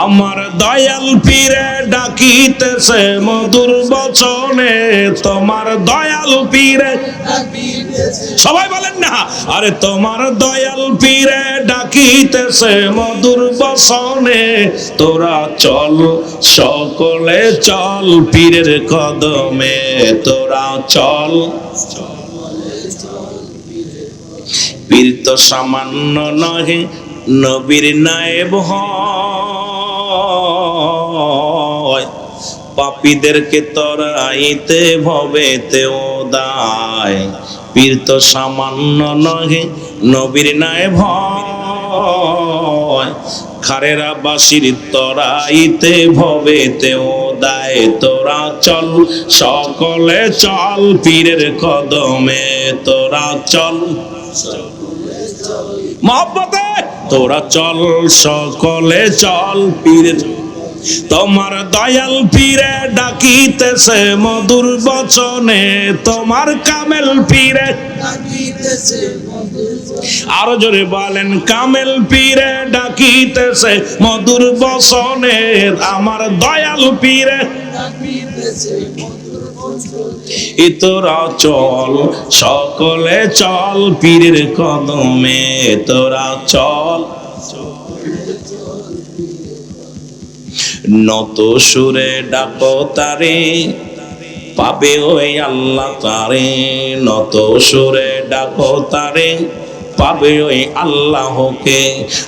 আমার দয়াল পীরে ডাকিতেছে মধুর বচনে, তোমার দয়াল পীরে, সবাই বলেন না, আরে তোমার দয়াল পীরে ডাকিতেছে মধুর বচনে। তোরা চল সকলে চল পীরের কদমে, তোরা চল। পীর তো সামান্য নহে, নবীর নায়েব হয়, পাপীদেরকে তরাইতে ভবেতে ওদায়। পীর তো সামান্য নহে, নবীর নায়েব হয়, খারেরা বাসির তরাইতে ভবেতে ওদায়। তোরা চল সকলে চল পীরের কদমে, তোরা চল মহব্বতে, তোরা চল সকলে চল পীরের। তোমার দয়াল পীরে ডাকিতেছে মধুর বচনে, তোমার কামেল পীরে ডাকিতেছে। আরো জোরে বলেন, কামেল পীরে ডাকিতেছে মধুর বচনে, আমার দয়াল পীরে ডাকিতেছে। তোরা চল সকলে চল পীরের কদমে, তোরা চল। নত সুরে ডাকো তারে, পাবে ওই আল্লাহ তারে। নত সুরে ডাকো তারে, পাবে ওই আল্লাহকে।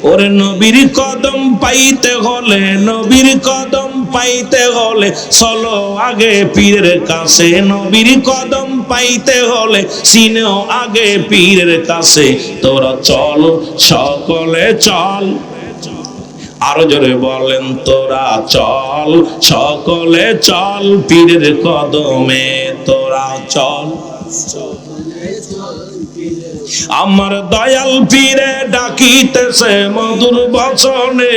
ওরে নবীর কদম পাইতে হলে, নবীর কদম পাইতে হলে চলো আগে পীরের কাছে। নবীর কদম পাইতে হলে চিনো আগে পীরের কাছে। তোরা চল সকলে চল, আরো জোরে বলেন, তোরা চল সকলে চল পীরের কদমে, তোরা চল। আমার দয়াল পীরে ডাকিতেছে মধুর বচনে,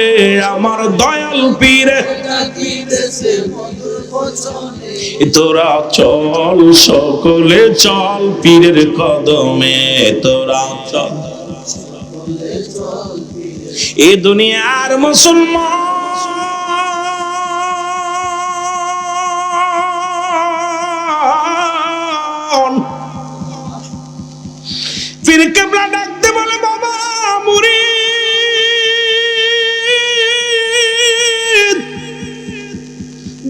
আমার দয়াল পীরে ডাকিতেছে মধুর বচনে। তোরা চল সকলে চল পীরের কদমে, তোরা চল। এই দুনিয়ার মুসলমান পীর কেবলা ডাকতে বলে, বাবা মুরিদ,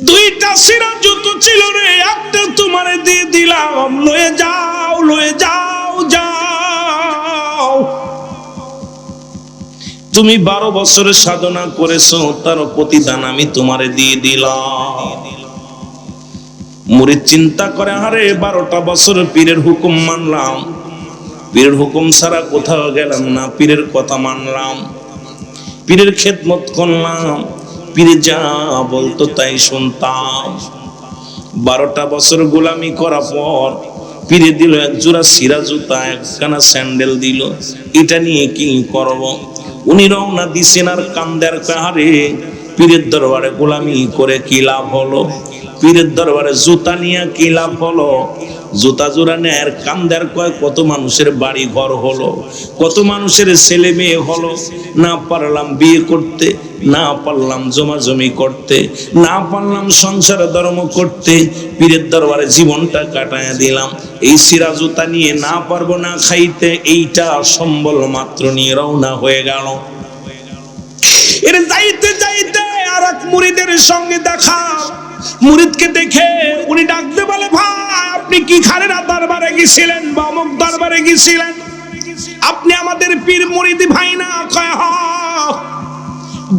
দুইটা সিরা জুত ছিল রে, একটা তোমারে দিয়ে দিলাম, লয়ে যাও লয়ে যাও যাও। তুমি 12 বছরের সাধনা করেছো, তার প্রতিদান আমি তোমারে দিয়ে দিলাম। মুরিদ চিন্তা করে, আরে 12টা বছর পীরের হুকুম মানলাম, পীরের হুকুম ছাড়া কোথাও গেলাম না, পীরের কথা মানলাম, পীরের খেদমত করলাম, পীরে যা বলতো তাই শুনতাম। 12টা বছর গোলামি করার পর পীরে দিল এক জোড়া সিরা জুতা, একখানা স্যান্ডেল দিল, এটা নিয়ে কি করব? উনি রওনা দিছেন আর কান্দার কাহারে, পীরের দরবারে গোলামি করে কি লাভ হলো? পীরের দরবারে জুতা নিয়ে কি লাভ হলো? জুতা জোড়া নেয়ার কান্দার কয় কত মানুষের বাড়ি ঘর হলো, কত মানুষের ছেলে মেয়ে হলো। না পারলাম বিয়ে করতে, না পারলাম জমাজমি করতে, না পারলাম সংসার ধর্ম করতে, পীরের দরবারে জীবনটা কাটায় দিলাম। এই সিরা জুতা নিয়ে না পারবো না খাইতে, এইটা সম্বল মাত্র নিয়ে রওনা হয়ে গেল। এর যাইতে যাইতে আর এক মুরিদের সঙ্গে দেখা। মুরিদকে দেখে উনি ডাকতে বলে, ভাই আপনি কি খালেরা দরবারে গেছিলেন বা অমুক দরবারে গেছিলেন? আপনি আমাদের পীর মুরিদ ভাই না? কয় হ্যাঁ।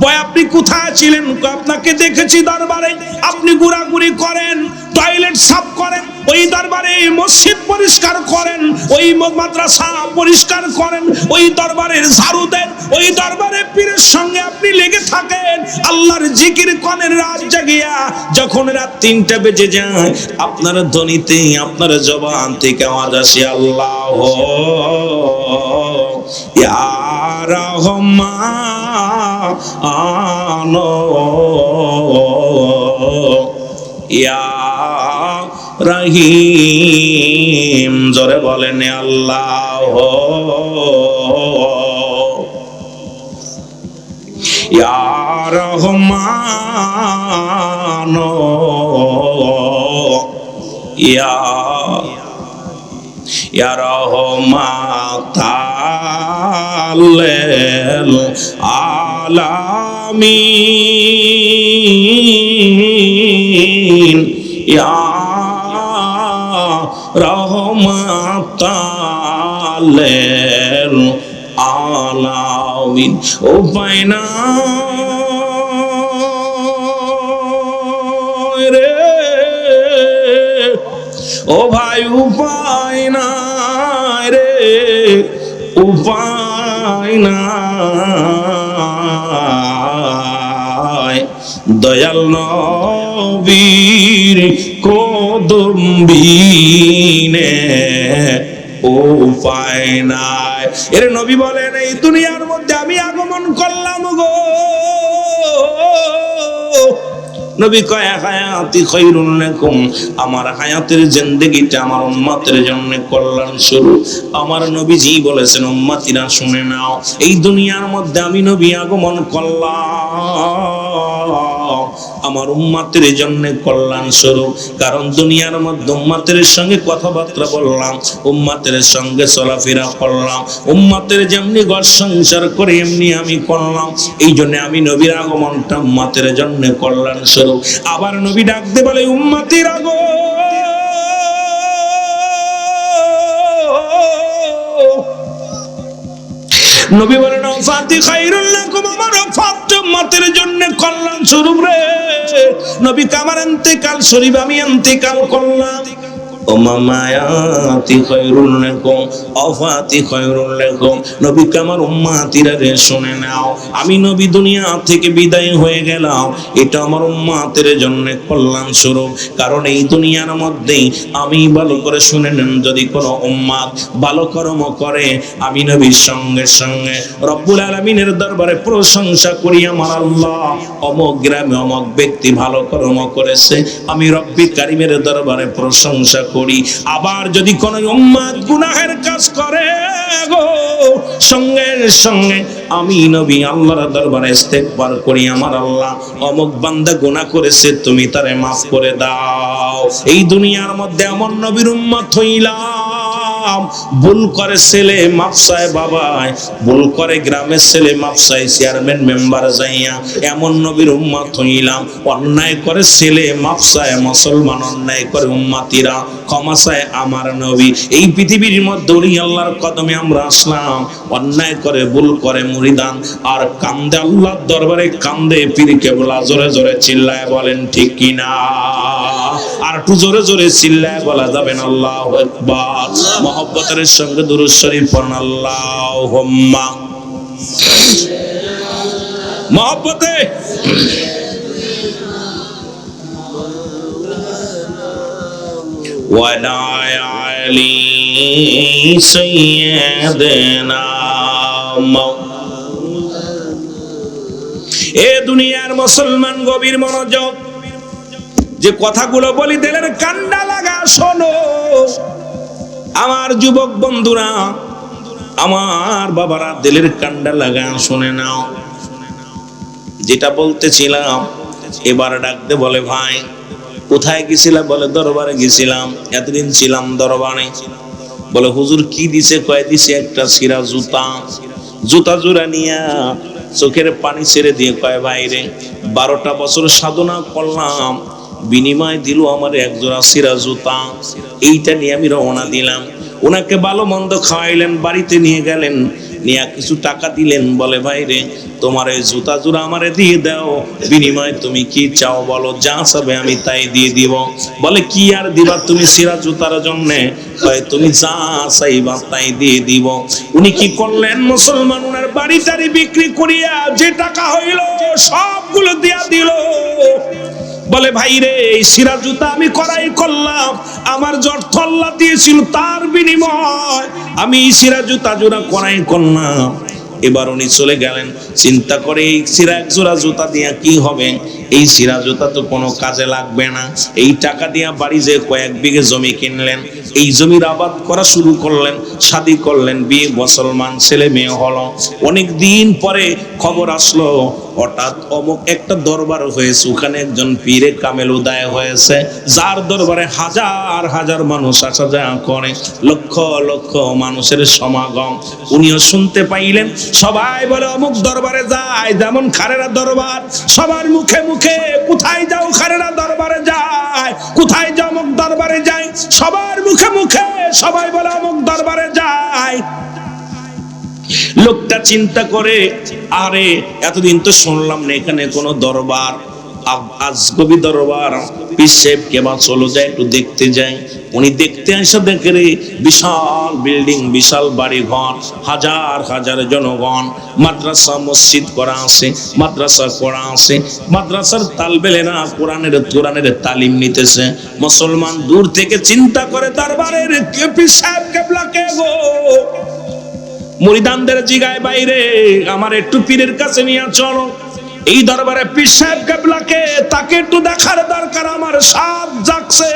বয় আপনি কোথায় ছিলেন? আপনাকে দেখেছি দরবারে, আপনি ঘোরাঘুরি করেন, টয়লেট সাফ করেন, ওই দরবারে মসজিদ পরিষ্কার করেন, ওই মাদ্রাসা পরিষ্কার করেন, ওই দরবারের ঝাড়ু দেন, ওই দরবারে পীরের সঙ্গে আপনি লেগে থাকেন, আল্লাহর জিকির করেন রাত জাগিয়া। যখন রাত 3টা বেজে যায় আপনার ধ্বনিতে, আপনার জবান থেকে আওয়াজ আসে, আল্লাহ ইয়া রহমান ইয়া রহিম। জোরে বলেন আল্লাহ ইয়া রহমান ইয়া রহমাতাল আলামিন ইয়া রহমাতাল আলামিন। ও পায়না রে, ও ভাই উপায় নাই রে, উপায় নাই। দয়াল নবীর কদম বিনে উপায় নাই। এর নবী বলেন, এই দুনিয়ার মধ্যে আমি আগমন করলাম গো। নবী কয় হায়াতি খায়রুল লাকুম, আমার হায়াতের জিন্দেগিটা আমার উম্মতের জন্য কল্যাণ স্বরূপ। আমার নবীজি বলেছেন, উম্মতিরা শুনে নাও, এই দুনিয়ার মধ্যে আমি নবী আগমন করলাম আমার উম্মতের জন্য কল্যাণ স্বরূপ। কারণ দুনিয়ার মধ্যে উম্মতের সঙ্গে কথাবার্তা বললাম, উম্মতের সঙ্গে চলাফেরা করলাম, উম্মতের যেমনি ঘর সংসার করে এমনি আমি করলাম। এই জন্য আমি নবীর আগমনটা উম্মতের জন্য কল্যাণ স্বরূপ। আবার নবী ডাকতে বলে, উম্মতিরা গো, নবী বলেন, ওয়াফাতি খায়রুল লাকুম, আমার ওয়াফাত উম্মতের জন্য কল্যাণ স্বরূপ রে। নবী কামার ইন্তেকাল শরীফ আমি ইন্তেকাল করলাম। ও মামায়াতি খায়রুল লাকুম, ওয়াফাতি খায়রুল লাকুম, নবী কামার উম্মতিরা রে শুনে নাও, আমি নবী দুনিয়া থেকে বিদায় হয়ে গেলাম, এটা আমার উম্মতের জন্য কল্যাণ স্বরূপ। কারণ এই দুনিয়ার মধ্যেই আমি ভালো করে শুনে নেন, যদি কোনো উম্মত ভালো কর্ম করে আমি নবীর সঙ্গে সঙ্গে রব্বুল আলামিনের দরবারে প্রশংসা করি, আমার আল্লাহ অমুক গ্রামে অমুক ব্যক্তি ভালো কর্ম করেছে, আমি রব্বি কারিমের দরবারে প্রশংসা করি। আবার যদি কোন উম্মত গুনাহের কাজ করে গো, সঙ্গে সঙ্গে আমি নবী আল্লাহর দরবারে ইস্তেগফার করি, আমার আল্লাহ অমুক বান্দা গুনাহ করেছে, তুমি তারে maaf করে দাও। এই দুনিয়ার মধ্যে এমন নবীর উম্মত হইলাম, ভুল করে ছেলে মাফ চায় বাবায়, ভুল করে গ্রামের ছেলে মাফ চায় চেয়ারম্যান মেম্বার যাইয়া, এমন নবীর উম্মত হইলাম। অন্যায় করে ছেলে মাফ চায় মুসলমান, অন্যায় করে উম্মতিরা ক্ষমা চায় আমার নবী। এই পৃথিবীর মধ্যে ওলি আল্লাহর কদমে আমরা আসলাম, অন্যায় করে ভুল করে মুরিদান আর কান্দে আল্লাহর দরবারে কান্দে পীর কেবলা। জোরে জোরে চিল্লায় বলেন ঠিক কিনা? আর একটু জোরে জোরে চিল্লায় বলা যাবেন আল্লাহু আকবার। মহব্বতের সঙ্গে দুরূদ শরীফ পড়ুন, আল্লাহুম্মা মহব্বতে ওয়ালা আলী সাইয়্যিদানা। এ দুনিয়ার মুসলমান গভীর মনোযোগ, যে কথাগুলো বলি দিলের কান্ডা লাগা শোনো। আমার যুবক বন্ধুরা, আমার বাবারা, দিলের কান্ডা লাগা শুনে নাও। যেটা বলতেছিলাম, এবার ডাকতে বলে, ভাই কোথায় গেছিলাম? বলে দরবারে গেছিলাম। এতদিন ছিলাম দরবারে। বলে হুজুর কি দিছে? কয় দিছে একটা ছিঁড়া জুতা। জুতা জোড়া নিয়া চোখের পানি ছেড়ে দিয়ে কয়, বাইরে 12টা বছর সাধনা করলাম, বিনিময় দিল আমার এক জোড়া সিরা জুতা। এইটা নিয়ে আমি রওনা দিলাম। ওনাকে ভালো মন্দ খাওয়াইলেন, বাড়িতে নিয়ে গেলেন, নিয়ে কিছু টাকা দিলেন। বলে ভাই রে, তোমার এই জুতা জোড়া আমারে দিয়ে দাও, বিনিময় তুমি কি চাও বলো, যা চাবে আমি তাই দিয়ে দিব। বলে কি আর দিবা তুমি সিরা জুতার জন্য? তুমি যা চাইবা তাই দিয়ে দিব। উনি কি করলেন মুসলমান, ওনার বাড়ি টাড়ি বিক্রি করিয়া যে টাকা হইল সবগুলো দিয়া দিল। বলে ভাই রে, এই সিরা জুতা আমি করাই করলাম, আমার জর্থ আল্লাহ দিয়েছিল, তার বিনিময় আমি সিরা জুতা জোড়া করাই করলাম। এবার উনি চলে গেলেন, চিন্তা করে এই সিরা এক জোড়া জুতা দিয়া কি হবে? এই সিরা জুতা তো কোনো কাজে লাগবে না। এই টাকা দিয়া বাড়ি যে কয়েক বিঘে জমি কিনলেন, এই জমির আবাদ করা শুরু করলেন, শাদী করলেন, বিয়ে, মুসলমান ছেলে মেয়ে হলো। অনেক দিন পরে খবর আসলো, হঠাৎ অমুক একটা দরবার হয়েছে, ওখানে একজন পীরে কামেল উদয় হয়েছে, যার দরবারে হাজার হাজার মানুষ আসা যাওয়া করে, লক্ষ লক্ষ মানুষের সমাগম। উনিও শুনতে পাইলেন, সবাই বলে অমুক দরবারে যায়, যেমন খারেরা দরবার, সবার মুখে মুখে কোথায় যাও, খারেরা দরবারে যায়, কোথায় যাও, অমুক দরবারে যায়, সবার মুখে মুখে সবাই বলে অমুক দরবারে যায়। লোকটা চিন্তা করে, আরে এতদিন তো শুনলাম না এখানে কোনো দরবার, আজগবি দরবার, পীর সাহেব কেবা চলো যায়, একটু দেখতে যাই। উনি দেখতে আসা দেখে রে, বিশাল বিল্ডিং, বিশাল বাড়ি ঘর, হাজার হাজার জনগণ, মাদ্রাসা মসজিদ করা আছে, মাদ্রাসা করা আছে, মাদ্রাসার তালবেলেরা কোরআনের তালিম নিতেছে। মুসলমান দূর থেকে চিন্তা করে, দরবারের পীর সাহেব কেবলা কে গো? মুরিদানদের জিগায়, বাইরে আমার একটু পীরের কাছে নিয়ে চলো, এই দরবারে পীর সাহেব কেবলাকে, তাকে একটু দেখার দরকার, আমার সাপ জাগছে।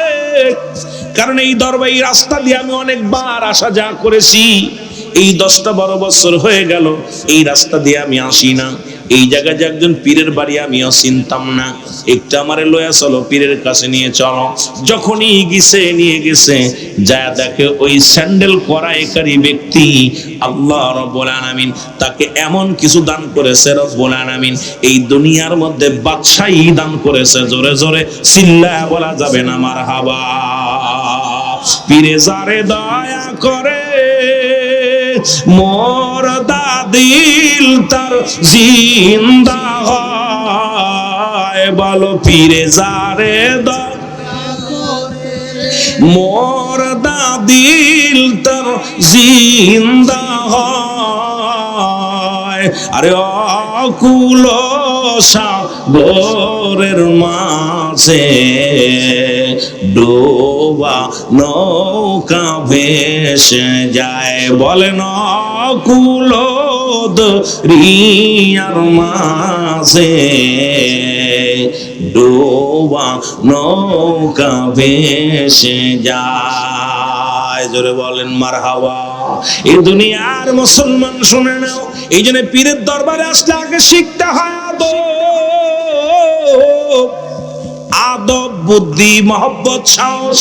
কারণ এই দরবার, এই রাস্তা দিয়ে আমি অনেকবার আসা যাওয়া করেছি, এই 10-12 বছর হয়ে গেল এই রাস্তা দিয়ে আমি আসি না। এই জায়গায় যে একজন পীরের বাড়ি আমিও চিনতাম না, একটু আমারে লয়া চলো, পীরের কাছে নিয়ে চলো। যখনই নিয়ে গেছে, যা দেখে ওই স্যান্ডেল করাইকারী ব্যক্তি আল্লাহ রাব্বুল আলামিন তাকে এমন কিছু দান করেছে, রব্বুল আলামিন এই দুনিয়ার মধ্যে বাদশাহী দান করেছে। জোরে জোরে চিল্লায়া বলা যাবে না মারহাবা। পীরে যারে দয়া করে, মোর দিল তার জিন্দা হয়, বলো পীরে যারে দয়া করে, মোর দিল তার জিন্দা হয়। আরে অকুল সাগরের মাঝে ডোবা নৌকা ভেসে যায়, বলেন অকুল দরিয়ার মাঝে ডোবা নৌকা ভেসে যায়। জোরে বলেন মারহাবা। এই দুনিয়ার মুসলমান শুনে নাও, এই জন্য পীরের দরবারে আসলে আগে শিখতে হয় আদব, বুদ্ধি, মহব্বত, সাহস,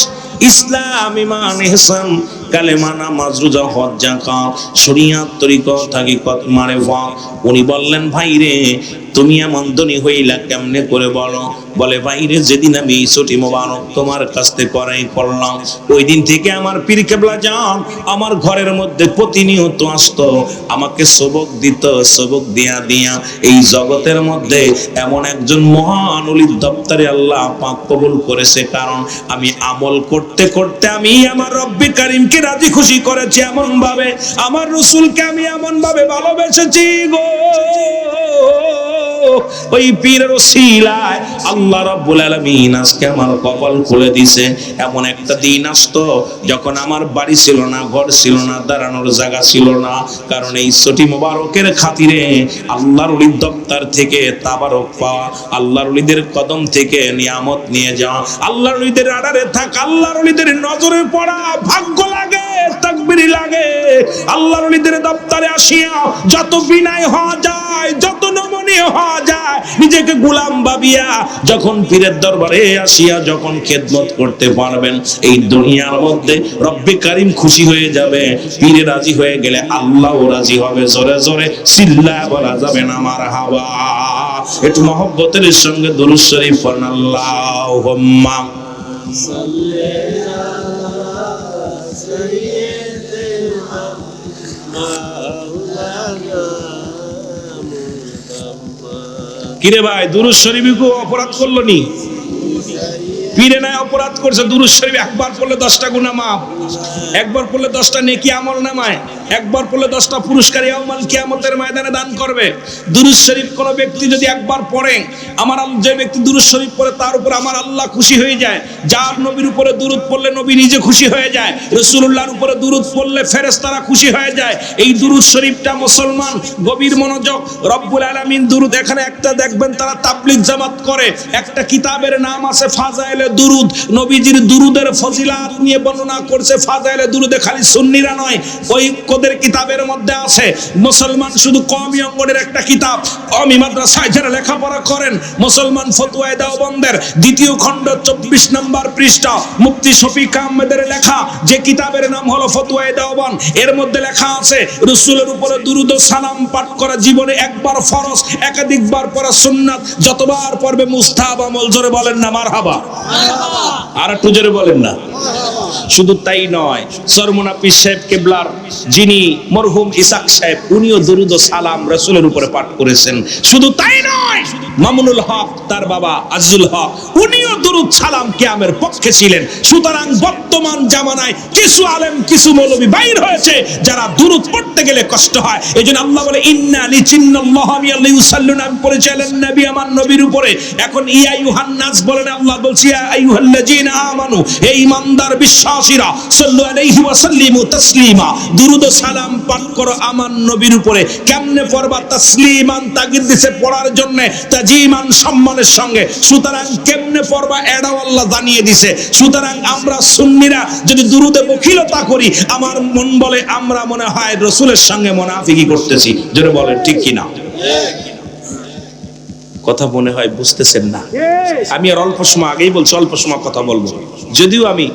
ইসলাম, ঈমান, ইহসান, কালেমা, নামাজ, রোজা, হজ, যাকাত, শরিয়ত, তরিকত, হাকিকত, মারিফত। উনি বললেন, ভাই রে তুমি এমন ধনী হইলা কেমনে করে বলো? বলে ভাই রে, যেদিন আমি এই ছুটি মোবারক তোমার কাছ থেকে করাই করলাম, ওই দিন থেকে আমার পীর কেবলা জান আমার ঘরের মধ্যে প্রতিনিয়ত আসতো, আমাকে সবক দিত, সবক দিয়া দিয়া এই জগতের মধ্যে এমন একজন মহান ওলির দপ্তরে আল্লাহ পাক কবুল করেছে। কারণ আমি আমল করতে করতে আমি আমার রব্বি কারীমকে রাজি খুশি করেছি, এমন ভাবে আমার রাসূলকে আমি এমন ভাবে ভালোবেসেছি গো। ওই পীরের ওসিলায় আল্লাহ রাব্বুল আলামিন আজকে আমার কপাল খুলে দিয়েছে। এমন একটা দিন আসতো যখন আমার বাড়ি ছিল না, ঘর ছিল না, দাঁড়ানোর জায়গা ছিল না। কারণ এই ছুটি মোবারকের খাতিরে আল্লাহর ওলির দপ্তর থেকে তাবারক পাওয়া, আল্লাহর ওলিদের কদম থেকে নিয়ামত নিয়ে যাওয়া, আল্লাহর ওলিদের আড়ারে থাক, আল্লাহর ওলিদের নজরে পড়া ভাগ্য লাগে, তাকবীর লাগে। আল্লাহর ওলিদের দপ্তরে আসিয়া যত বিনয় হওয়া যায়, যত নমনীয় হওয়া যায়, নিজেকে গোলাম ভাবিয়া যখন পীরের দরবারে আসিয়া যখন খেদমত করতে পারবেন, এই দুনিয়ার মধ্যে রব্বে কারীম খুশি হয়ে যাবে। পীরে রাজি হয়ে গেলে আল্লাহও রাজি হবে। জোরে জোরে চিল্লায়া বলা যাবে না মারহাবা। একটু মহব্বতের সঙ্গে দুরূদ শরীফ পড়েন। আল্লাহুম্মা সাল্লি আলা সাইয়্যিদিনা মাওলানা মুহাম্মদ। কিরে ভাই, দুরূদ শরীফ কি অপরাধ করলো নি? পীরে নাই অপরাধ করছে, দুরূদ শরীফ একবার পড়লে 10টা গুনাহ মাফ, একবার পড়লে 10টা নেকি আমল নামায়, একবার পড়লে 10টা পুরস্কার ইয়াউমাল কিয়ামতের ময়দানে দান করবে। দুরূদ শরীফ কোন ব্যক্তি যদি একবার পড়ে, আমার যে ব্যক্তি দুরূদ শরীফ পড়ে তার উপর আমার আল্লাহ খুশি হয়ে যায়। যার নবীর উপরে দুরূদ পড়লে নবী নিজে খুশি হয়ে যায়, রাসূলুল্লাহর উপরে দুরূদ পড়লে ফেরেশতারা খুশি হয়ে যায়। এই দুরূদ শরীফটা মুসলমান গভীর মনোযোগ, রব্বুল আলামিন দুরূদ এখানে একটা দেখবেন তারা তাবলীগ জামাত করে, একটা কিতাবের নাম আছে ফাজাইলে দুরূদ, নবীজির দুরূদের ফজিলাত নিয়ে বর্ণনা করছে। ফাজাইলে দুরূদে খালি সুন্নিরা নয়, ওই কোদের কিতাবের মধ্যে আছে। মুসলমান শুধু কওমি অঙ্গনের একটা কিতাব, কওমি মাদ্রাসায় যারা লেখাপড়া করেন, মুসলমান ফতোয়ায়ে দেওবন্দের 2য় খণ্ড 24 নম্বর পৃষ্ঠা মুফতি শফিক আহমেদের লেখা যে কিতাবের নাম হলো ফতোয়ায়ে দেওবন্দ, এর মধ্যে লেখা আছে রাসূলের উপরে দুরূদ ও সালাম পাঠ করা জীবনে একবার ফরজ, একাধিকবার পড়া সুন্নাত, যতবার পড়বে মুস্তাহাব আমল। জোরে বলেন না মারহাবা। আর একটু জোরে বলেন না। শুধু তাই নয়, সরমুনা পীর সাহেব কেবলার যিনি মরহুম ইসাক সাহেব, উনিও দুরূদ ও সালাম রাসূলের উপরে পাঠ করেছেন। শুধু তাই নয়, মামুনুল হক তার বাবা আজিজুল হক, উনিও দুরূদ সালাম কিয়ামের পক্ষে ছিলেন। সুতরাং বর্তমান জামানায় কিছু আলেম কিছু মৌলবী বাইর হয়েছে যারা দুরূদ পড়তে গেলে কষ্ট হয়। এইজন্য আল্লাহ বলে ইন্না লিচিন্নাল্লাহা মিয়াল্লাহু ইউসাল্লুনা, আমি পরিচয়লেন নবী আমার নবীর উপরে। এখন ইয়া আইয়ুহান নাস বলেন, আল্লাহ বলছি ইয়া আইয়ুহাল্লাযীনা আমানু, হে ঈমানদার বিশ্বাসীরা, সাল্লু আলাইহি ওয়া সাল্লিমু তাসলিমা, দুরূদ ও সালাম পাঠ করো আমার নবীর উপরে। কেমনে পড়বা? তাসলিমান, তাগিদ দিয়েছে পড়ার জন্য, তাজিমান সম্মানের সঙ্গে। সুতরাং কেমনে পড়বা এটাও আল্লাহ জানিয়ে দিয়েছে। সুতরাং আমরা সুন্নিরা যদি দুরূদে বখিলতা করি, আমার মন বলে আমরা মনে হয় রাসূলের সঙ্গে মুনাফিকি করতেছি। জোরে বলেন ঠিক কিনা? কথা মনে হয় বুঝতেছেন না। আমি আর অল্প সময় আগেই বলছি, অল্প সময় কথা বলবো। যদিও আমি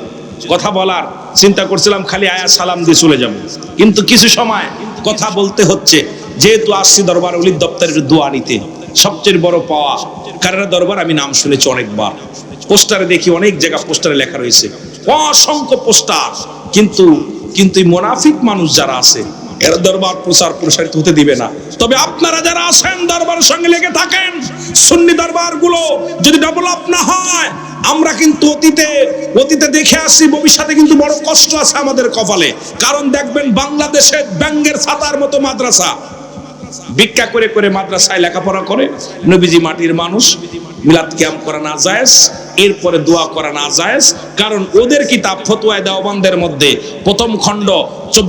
কথা বলার চিন্তা করছিলাম খালি আয়া সালাম দিয়ে চলে যাব, কিন্তু কিছু সময় কথা বলতে হচ্ছে। যেহেতু আসছি দরবার ওলির দপ্তরের দোয়া নিতে, সবচেয়ে বড় পাওয়া কারণ দরবার আমি নাম শুনেছি অনেকবার, পোস্টারে দেখি অনেক জায়গা পোস্টারে লেখা রয়েছে অসংখ্য পোস্টার, কিন্তু এই মুনাফিক মানুষ যারা আছে এরা দরবার প্রচার প্রসারিত হতে দিবে না। তবে আপনারা যারা আছেন দরবারের সঙ্গে লেগে থাকেন, সুন্নি দরবারগুলো যদি ডেভেলপ না হয়, আমরা কিন্তু অতীতে দেখে আসছি, ভবিষ্যতে কিন্তু বড় কষ্ট আছে আমাদের কপালে। কারণ দেখবেন বাংলাদেশে ব্যাঙ্গের ছাতার মতো মাদ্রাসা, ভিক্ষা করে করে মাদ্রাসায় লেখাপড়া করে। নবীজি মাটির মানুষ, মিলাদ কিয়াম করা না জায়েজ, এরপরে দোয়া করা না জায়েজ। কারণ ওদের কিতাব ফতোয়ায়ে দেওবন্দের মধ্যে 1ম খণ্ড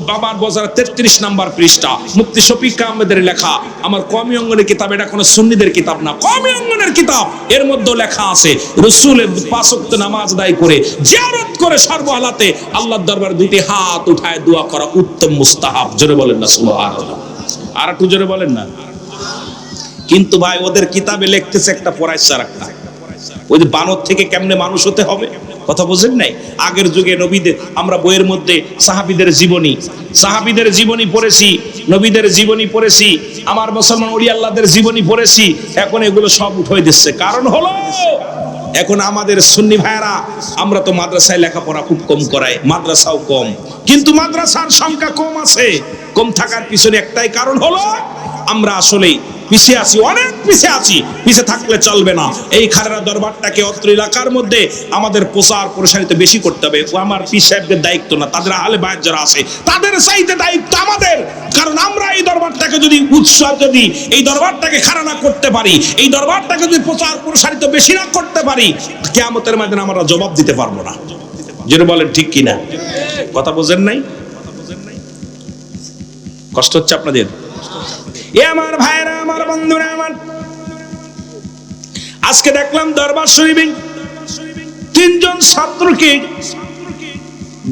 বাবার বাজার 33 নম্বর পৃষ্ঠা মুফতি শফিক আহমেদের লেখা, আমার কওমি অঙ্গনের কিতাব, এটা কোনো সুন্নিদের কিতাব না, কওমি অঙ্গনের কিতাব। এর মধ্যে লেখা আছে রাসূলের 5 ওয়াক্ত নামাজ আদায় করে জিয়ারত করে সর্বহালাতে আল্লাহর দরবারে 2টি হাত উঠায় দোয়া করা উত্তম মুস্তাহাব। জোরে বলেন না সুবহানাল্লাহ। আর একটু জোরে বলেন না। কিন্তু ভাই ওদের কিতাবে লিখতেছে একটা পড়াইছে আর একটা, ওই যে বানর থেকে কেমনে মানুষ হতে হবে, কথা বুঝেন নাই? আগের যুগে নবীদের আমরা বইয়ের মধ্যে সাহাবীদের জীবনী পড়েছি, নবীদের জীবনী পড়েছি, আমার মুসলমান ওলি আল্লাহদের জীবনী পড়েছি। এখন এগুলো সব উঠাই দিচ্ছে। কারণ হলো এখন আমাদের সুন্নি ভাইরা, আমরা তো মাদ্রাসায় লেখাপড়া খুব কম করাই, মাদ্রাসাও কম, কিন্তু মাদ্রাসার সংখ্যা কম আছে। কম থাকার পিছনে একটাই কারণ হলো আমরা আসলেই পিছিয়ে আছি, অনেক পিছিয়ে আছি। পিছিয়ে থাকলে চলবে না। এই খালেরা দরবারটাকে অত্র এলাকার মধ্যে আমাদের প্রচার প্রসারিত বেশি করতে হবে। ও আমার পীর সাহেবদের দায়িত্ব না, তাদের আহলে বায়াত যারা আছে তাদের চাইতে দায়িত্ব আমাদের। কারণ আমরা এই দরবারটাকে যদি এই দরবারটাকে খাড়া না করতে পারি, এই দরবারটাকে যদি প্রচার প্রসারিত বেশি না করতে পারি, কিয়ামতের ময়দানে আমরা জবাব দিতে পারবো না। যেটা বলেন ঠিক কিনা? কথা বোঝেন নাই? কষ্ট হচ্ছে আপনাদের? এ আমার ভাইরা, আমার বন্ধুরা, আমার আজকে দেখলাম দরবার শরীফে 3 জন ছাত্রকে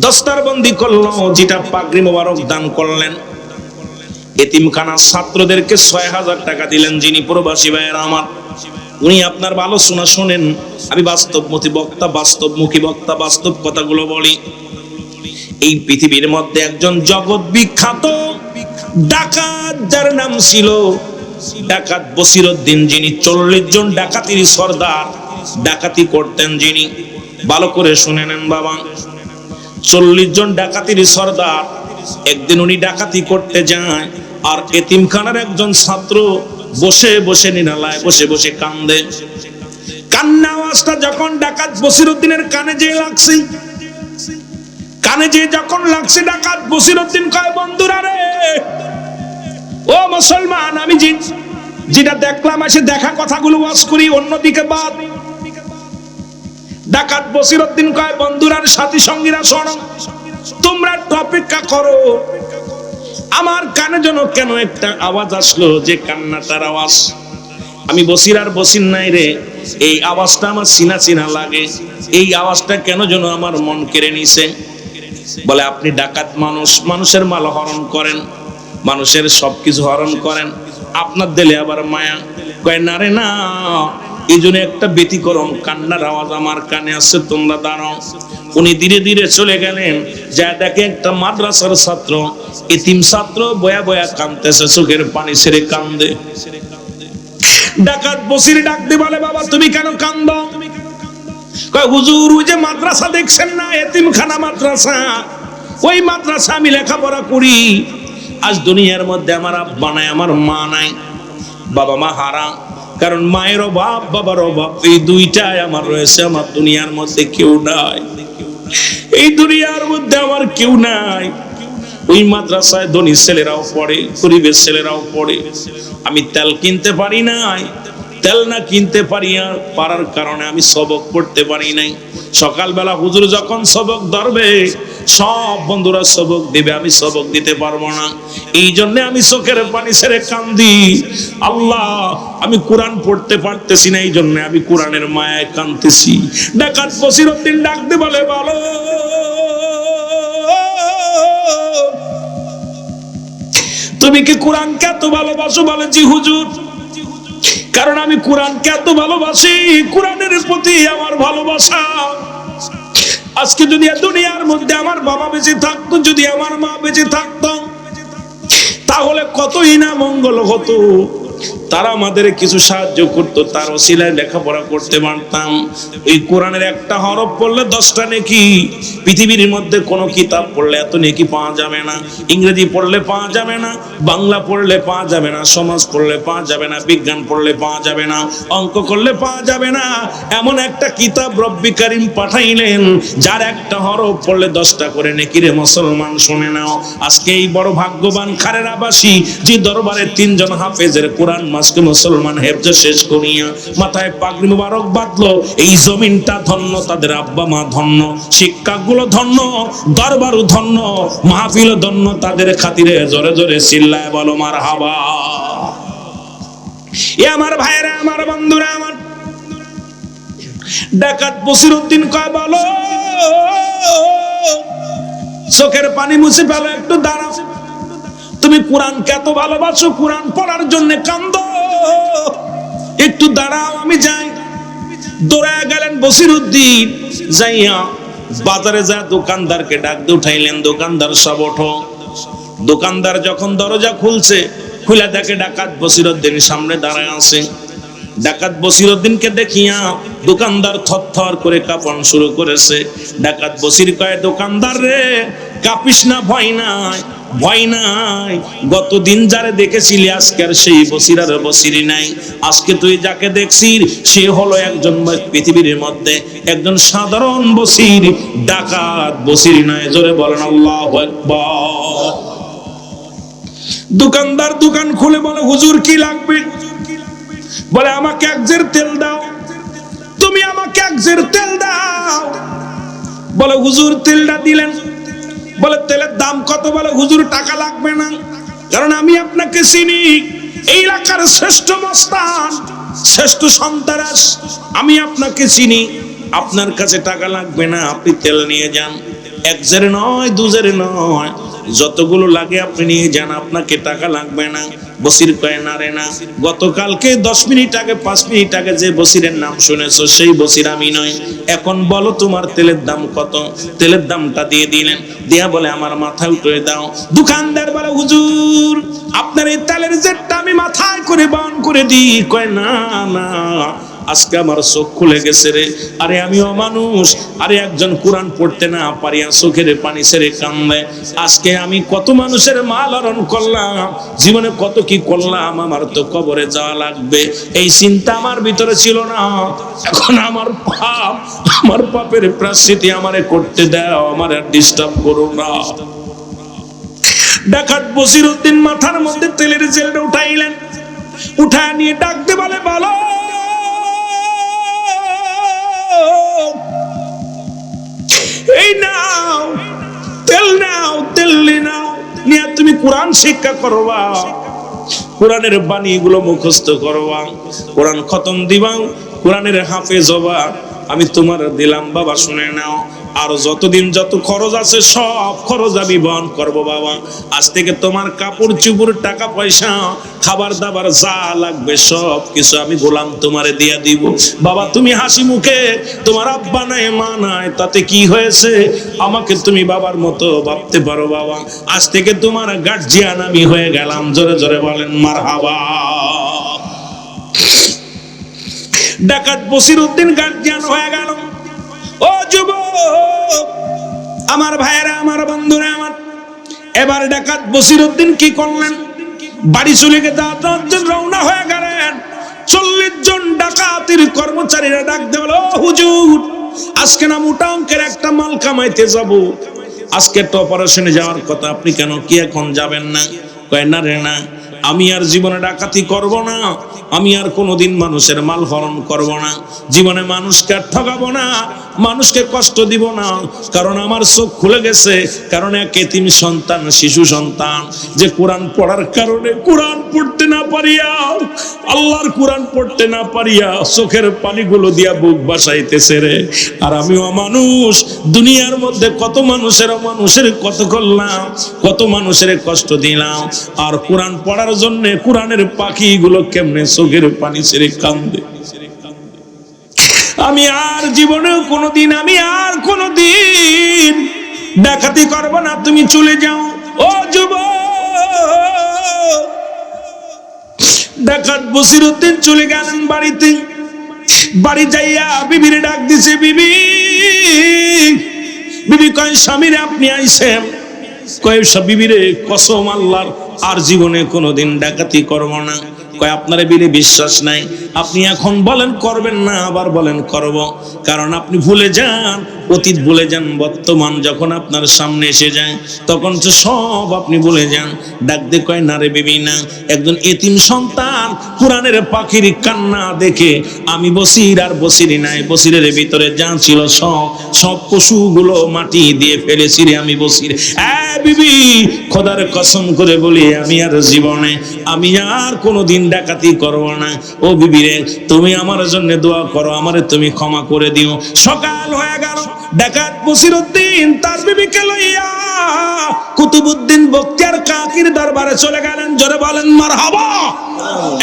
দস্তারবন্দি করলো, যেটা পাগড়ি মোবারক দান করলেন। এতিমখানার ছাত্রদেরকে 6000 টাকা দিলেন। যিনি প্রবাসী ভাইরা আমার, উনি আপনার ভালো শোনা শোনেন, আমি বাস্তবমুখী বক্তা, বাস্তব কথাগুলো বলি। এই পৃথিবীর মধ্যে একজন জগৎ বিখ্যাত ডাকাত, যার নাম ছিল ডাকাত বসিরউদ্দিন, যিনি 40 জন ডাকাতির সর্দার ডাকাতি করতেন, যিনি, ভালো করে শুনে নেন বাবা, 40 জন ডাকাতির সর্দার। একদিন উনি ডাকাতি করতে যায়, আর এতিমখানার একজন ছাত্র বসে বসে নিরালায় বসে বসে কান্দে। কান্না আওয়াজটা যখন ডাকাত বসিরউদ্দিনের কানে যেয়ে লাগছে, কানে যেয়ে যখন লাগছে, ডাকাত বসিরউদ্দিন কয়, বন্ধুরা রে, ও মুসলমান, আমি যেটা দেখলাম এসে দেখা কথাগুলো ওয়াজ করি, অন্যদিকে বাদ। ডাকাত বসিরউদ্দিন কয়, বন্ধুরার সাথী সঙ্গীরা শোনো, তোমরা অপেক্ষা করো। আমার কানে যেন কেন একটা আওয়াজ আসলো, যে কান্নাটার আওয়াজ। আমি বসির আর বসির নাই রে, এই আওয়াজটা আমার চিনা চিনা লাগে, এই আওয়াজটা কেন যেন আমার মন কেড়ে নিছে। বলে, আপনি ডাকাত মানুষ, মানুষের মাল হরণ করেন, মানুষের সবকিছু হরণ করেন, আপনার দিলে আবার মায়া। কয়, না রে না, এই জন্য একটা ব্যতিক্রম কান্নার আওয়াজ আমার কানে আসছে, তোমরা দাঁড়াও। উনি ধীরে ধীরে চলে গেলেন, যা দেখে একটা মাদ্রাসার ছাত্র, এতিম ছাত্র বয়া বয়া কাঁদতেছে, চোখের পানি ছেড়ে কান্দে। ডাকাত বসির ডাক দিয়ে বলে, বাবা তুমি কেন কান্দো? কয়, হুজুর, ওই যে মাদ্রাসা দেখছেন না, এতিমখানা মাদ্রাসা, ওই মাদ্রাসা আমি লেখাপড়া করি। আজ দুনিয়ার মধ্যে আমার আব্বা নাই, আমার মা নাই, বাবা মা হারা। কারণ মায়ের অভাব, বাবার অভাব, এই দুইটাই আমার রয়েছে। আমার দুনিয়ার মধ্যে কেউ নাই, এই দুনিয়ার মধ্যে আমার কেউ নাই। ওই মাদ্রাসায় ধনী ছেলেরাও পড়ে, গরিবের ছেলেরাও পড়ে। আমি তেল কিনতে পারি নাই, তেল না কিনতে পারার কারণে আমি সবক পড়তে পারি নাই। সকালবেলা হুজুর যখন সবক ধরবে, সব বন্ধুরা সবক দিবে, আমি সবক দিতে পারবো না। এই জন্য আমি চোখের পানি ছেড়ে কান্দি, আল্লাহ আমি কোরআন পড়তে পারতেছি না, এই জন্য আমি কোরআনের মায়ায় কাঁদতেছি। ডাকাত বসিরউদ্দিন ডাক দিয়ে বলে, ভালো, তুমি কি কোরআনকে এত ভালোবাসো? বলে, জি হুজুর, কারণ আমি কোরআনকে এত ভালোবাসি, কোরআনের প্রতি আমার ভালোবাসা। আজকে যদি দুনিয়ার মধ্যে আমার বাবা বেঁচে থাকতো, যদি আমার মা বেঁচে থাকতো, তাহলে কতই না মঙ্গল হতো। তারা আমাদের কিছু সাহায্য করতো, তার ওসিলায় লেখাপড়া করতে পারতাম। ওই কোরআনের একটা হরফ পড়লে 10টা নেকি। পৃথিবীর মধ্যে কোনো কিতাব পড়লে এত নেকি পাওয়া যাবে না। ইংরেজি পড়লে পাওয়া যাবে না, বাংলা পড়লে পাওয়া যাবে না, সমাজ পড়লে পাওয়া যাবে না, বিজ্ঞান পড়লে পাওয়া যাবে না, অঙ্ক করলে পাওয়া যাবে না। এমন একটা কিতাব রব্বি কারিম পাঠাইলেন, যার একটা হরফ পড়লে 10টা করে নেকি। রে মুসলমান, শুনে নাও, আজকে এই বড় ভাগ্যবান খারেরাবাসী, যে দরবারে 3 জন হাফেজের কোরআন আজকে মুসলমান হেফজ শেষ করিয়া মাথায় পাগড়ি মুবারক বাঁধলো। এই জমিনটা ধন্য, তাদের আব্বা মা ধন্য, শিক্ষাগুলো ধন্য, দরবারও ধন্য, মাহফিল ধন্য। তাদের খাতিরে জোরে জোরে চিল্লায় বলো মারহাবা। এ আমার ভাইরা, আমার বন্ধুরা, আমার ডাকাত বসিরউদ্দিন কয়, বলো, চোখের পানি মুছে ফেলো, একটু দাঁড়াও। তুমি কোরআনকে এত ভালোবাসো, কোরআন পড়ার জন্য কান্দো, একটু দাঁড়াও, আমি যাই। দৌড়ায় গেলেন বসিরউদ্দিন, যাইয়া বাজারে যা দোকানদারকে ডাক দিয়ে উঠাইলেন, দোকানদার সব ওঠো। দোকানদার যখন দরজা খুলছে, খুলে দেখে ডাকাত বসিরউদ্দিন সামনে দাঁড়ায় আছে। ডাকাত বসিরউদ্দিনকে দেখিয়া দোকানদার থরথর করে কাঁপন শুরু করেছে। ডাকাত বসির কয়, দোকানদার রে, কাঁপিস না, ভয় নাই, ভয় নাই। গতদিন যারে দেখেছিলি, আজকে আর সেই বসির আর বসিরই নাই। আজকে তুই যাকে দেখছিস, সে হলো একজন পৃথিবীর মধ্যে একজন সাধারণ বসির, ডাকাত বসির নাই। জোরে বলেন আল্লাহু আকবার। দোকানদার দোকান খুলে বলে, হুজুর কি লাগবে? বলে, আমাকে 1 জের তেল দাও। তুমি আমাকে 1 জের তেল দাও। বলে, হুজুর তেলটা দিলেন। বলে, তেলের দাম কত? বলে, হুজুর টাকা লাগবে না, কারণ আমি আপনাকে চিনি, এই এলাকার শ্রেষ্ঠ মস্তান, শ্রেষ্ঠ সন্তারাস, আমি আপনাকে চিনি, আপনার কাছে টাকা লাগবে না, আপনি তেল নিয়ে যান। 1 জের নয়, 2 জের নয়, যতগুলো লাগে আপনি নিয়ে যান, আপনাকে টাকা লাগবে না। বসির কয় না রে না, গতকালকে 10 মিনিট আগে 5 মিনিট আগে যে বসিরের নাম শুনেছো সেই বসির আমি নই। এখন বলো তোমার তেলের দাম কত? তেলের দামটা দিয়ে দিলেন, দিয়া বলে আমার মাথায় উঠে দাও। দোকানদার বলে হুজুর আপনার এই তেলের জেটটা আমি মাথায় করে বান করে দিই। কয় না না, আজকে আমার চোখ খুলে গেছে রে। আরে আমি অমানুষ, আরে একজন কোরআন পড়তে না পারিয়া চোখের পানি ছেড়ে কান্দে। আজকে আমি কত মানুষের মাল হরণ করলাম, জীবনে কত কি করলাম, আমার তো কবরে যাওয়া লাগবে এই চিন্তা আমার ভিতরে ছিল না। এখন আমার পাপ, আমার পাপের প্রায়শ্চিত্ত আমারে করতে দাও, আমার আর ডিস্টার্ব করো না। ডাকাত বসিরউদ্দিন মাথার মধ্যে তেলের জেলটা উঠাইলেন, উঠায় নিয়ে ডাকতে বলে বলো এই নাও তেল, নাও তেল নাও, নিয়ে তুমি কোরআন শিক্ষা করবা, কোরআনের বাণী গুলো মুখস্থ করবা, কোরআন খতম দিবা, কোরআনের হাফেজ হবা। আমি তোমার দিলাম বাবা, শুনে নাও। আর যতদিন যত খরচ আছে সব খরচ আমি বহন করবো বাবা। আজ থেকে তোমার কাপড় চুপড়, টাকা পয়সা, খাবার দাবার যা লাগবে সব কিছু আমি গোলাম তোমারে দিয়া দিব বাবা। তুমি হাসি মুখে, তোমার আব্বা নাই মা নাই তাতে কি হয়েছে, আমাকে তুমি বাবার মতো ভাবতে পারো বাবা। আজ থেকে তোমার গার্জিয়ান আমি হয়ে গেলাম। জোরে জোরে বলেন মারহাবা। ডাকাত বসিরউদ্দিন গার্জিয়ান হয়ে গেল। ও যুবক, আমার ভাইয়েরা, আমার বন্ধুরা, আমার এবার ডাকাত বসিরউদ্দিন কি করলেন, বাড়ি চলে গিয়ে রওনা হয়ে গেলেন। 40 জন ডাকাতের কর্মচারীরা ডাক দেওয়াল, ও হুজুর আজকে না মোটা অঙ্কের একটা মাল কামাইতে যাব, আজকে তো অপারেশনে যাওয়ার কথা, আপনি কেন কি এখন যাবেন না? কয় না রে না, আমি আর জীবনে ডাকাতি করব না, আমি আর কোনোদিন মানুষের মাল হরণ করব না, জীবনে মানুষকে আর ঠকাবো না, মানুষকে কষ্ট দিব না। কারণ আমার চোখ খুলে গেছে, কারণ এক এতিম সন্তান, শিশু সন্তান যে কোরআন পড়ার কারণে, কোরআন পড়তে না পারিয়া, আল্লাহর কোরআন পড়তে না পারিয়া চোখের পানিগুলো দিয়া বুক বাসাইতেছে রে। আর আমিও মানুষ, দুনিয়ার মধ্যে কত মানুষের কত করলাম, কত মানুষের কষ্ট দিলাম। আর কোরআন পড়ার জন্য কোরআনের পাখিগুলো কেমনে চোখের পানি ছেড়ে কান্দে। আমি আর জীবনেও কোনোদিন, আমি আর কোনোদিন ডাকাতি করব না, তুমি চলে যাও। ও যুবক, ডাকাত বসিরউদ্দিন চলে গেলেন বাড়িতে। বাড়ি যাইয়া বিবির ডাক দিছে, বিবি। বিবি কয় স্বামীরে আপনি আইছেন? কয় বিবিরে কসম আল্লাহর আর জীবনে কোনোদিন ডাকাতি করব না। কয় আপনার বিলে বিশ্বাস নাই, আপনি এখন বলেন করবেন না, আবার বলেন করব। কারণ আপনি ভুলে যান, অতীত ভুলে যান, বর্তমান যখন আপনার সামনে এসে যায় তখন তো সব আপনি ভুলে যান। ডাক দিয়ে কয় না রে বিবি না, একজন এতিম সন্তান কোরআনের পাখির কান্না দেখে আমি বসির আর বসিরি নাই, বসিরের ভিতরে যা ছিল সব পশুগুলো মাটি দিয়ে ফেলেছি রে আমি বসির। বিবি খোদার কসম করে বলি, আমি আর জীবনে, আমি আর কোনোদিন ডাকাতি করব না। ও বিবি রে, তুমি আমার জন্য দোয়া করো, আমারে তুমি ক্ষমা করে দিও। সকাল হয়ে গেল, ডাকাত বসিরউদ্দিন তার বিবিকে লইয়া কুতুবউদ্দিন বখতিয়ার কাকির দরবারে চলে গেলেন। জোরে বলেন মারহাবা।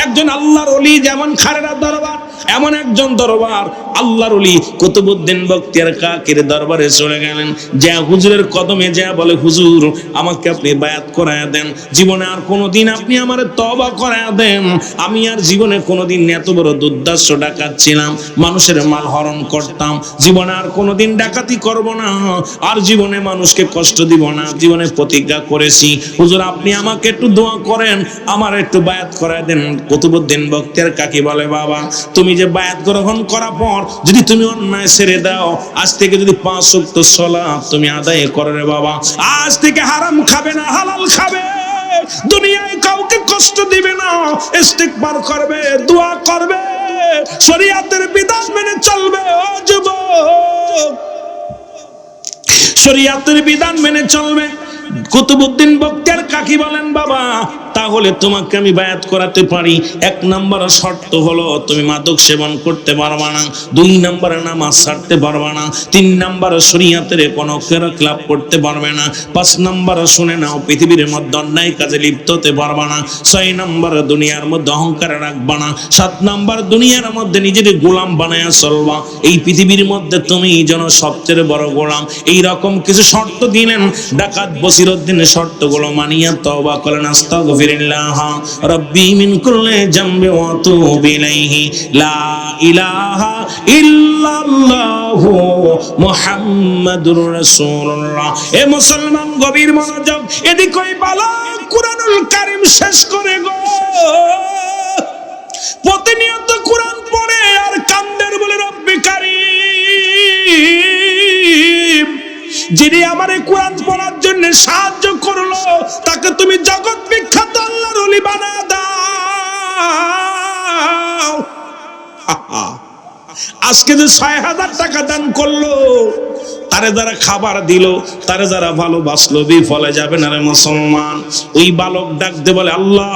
একজন আল্লাহর ওলি যেমন খারেরা দরবার, এমন একজন দরবার আল্লাহর ওলি কুতুবউদ্দিন বখতিয়ার কাকির দরবারে চলে গেলেন। যা হুজুরের কদমে যা বলে, হুজুর আমাকে আপনি বায়াত করায়া দেন, জীবনে আর কোনোদিন আপনি আমার তওবা করায়া দেন। আমি আর জীবনে কোনোদিন এত বড় দুর্দর্শ ডাকাত ছিলাম, মানুষের মাল হরণ করতাম, জীবনে আর কোনোদিন ডাকাতি করব না, আর জীবনে মানুষকে কষ্ট দিব না, জীবনে প্রতিজ্ঞা করেছি। হুজুর আপনি আমাকে একটু দোয়া করেন, আমার একটু বায়াত করায় দেন। কুতুবউদ্দিন বখতিয়ার কাকি বলে, বাবা তুমি যে বায়াত গ্রহণ করার পর যদি তুমি অন্যায় ছেড়ে দাও, আজ থেকে যদি 5 ওয়াক্ত সালাত তুমি আদায় করো রে বাবা, আজ থেকে হারাম খাবে না, হালাল খাবে, দুনিয়ায় কাউকে কষ্ট দিবে না, ইস্তিগফার করবে, দোয়া করবে, শরীয়তের বিধান মেনে চলবে। ও যুবক, শরীয়তের বিধান মেনে চলবে। কুতুবউদ্দিন বখতিয়ার কাকি বলেন, বাবা তাহলে তোমাকে আমি বায়াত করাতে পারি। 1 নম্বর শর্ত হলো তুমি মাদক সেবন করতে পারবা না, 2 নম্বরে নামাজ ছাড়তে পারবা না, 3 নম্বরে শরীয়তের কোনো খেলাপ করতে পারবে না, 5 নম্বরে শুনে নাও পৃথিবীর মধ্যে অন্যায় কাজে লিপ্ত হতে পারবা না, 6 নম্বরে দুনিয়ার মধ্যে অহংকার রাখবা না, 7 নম্বর দুনিয়ার মধ্যে নিজের গোলাম বানায়া চলবা। এই পৃথিবীর মধ্যে তুমি যেন সবচেয়ে বড় গোলাম। এই রকম কিছু শর্ত দিলেন। ডাকাত বসিরউদ্দিন শর্তগুলো মানিয়া তওবা করেন, আস্তাগফিরুল্লাহ রাব্বি মিন কুল্লি জামবি ওয়া আতুবু ইলাইহি, লা ইলাহা ইল্লাল্লাহু মুহাম্মাদুর রাসূলুল্লাহ। এ মুসলমান গভীর মনোযোগ, এদিকে ওই বালক কুরআনুল কারীম শেষ করে গো প্রতিনিয়ত কুরআন পড়ে আর কান্দের বলে রব্বি কারীম, যিনি আমারে কুরআন পড়ার জন্য সাহায্য করলো তাকে তুমি জগৎ বিখ্যাত আল্লাহর ওলি বানায় দাও। আজকে যে ৬০০০ টাকা দান করলো, তারে যারা খাবার দিল, তারে যারা ভালোবাসলো, বিফলে যাবে না রে মুসলমান। ওই বালক ডাকতে বলে, আল্লাহ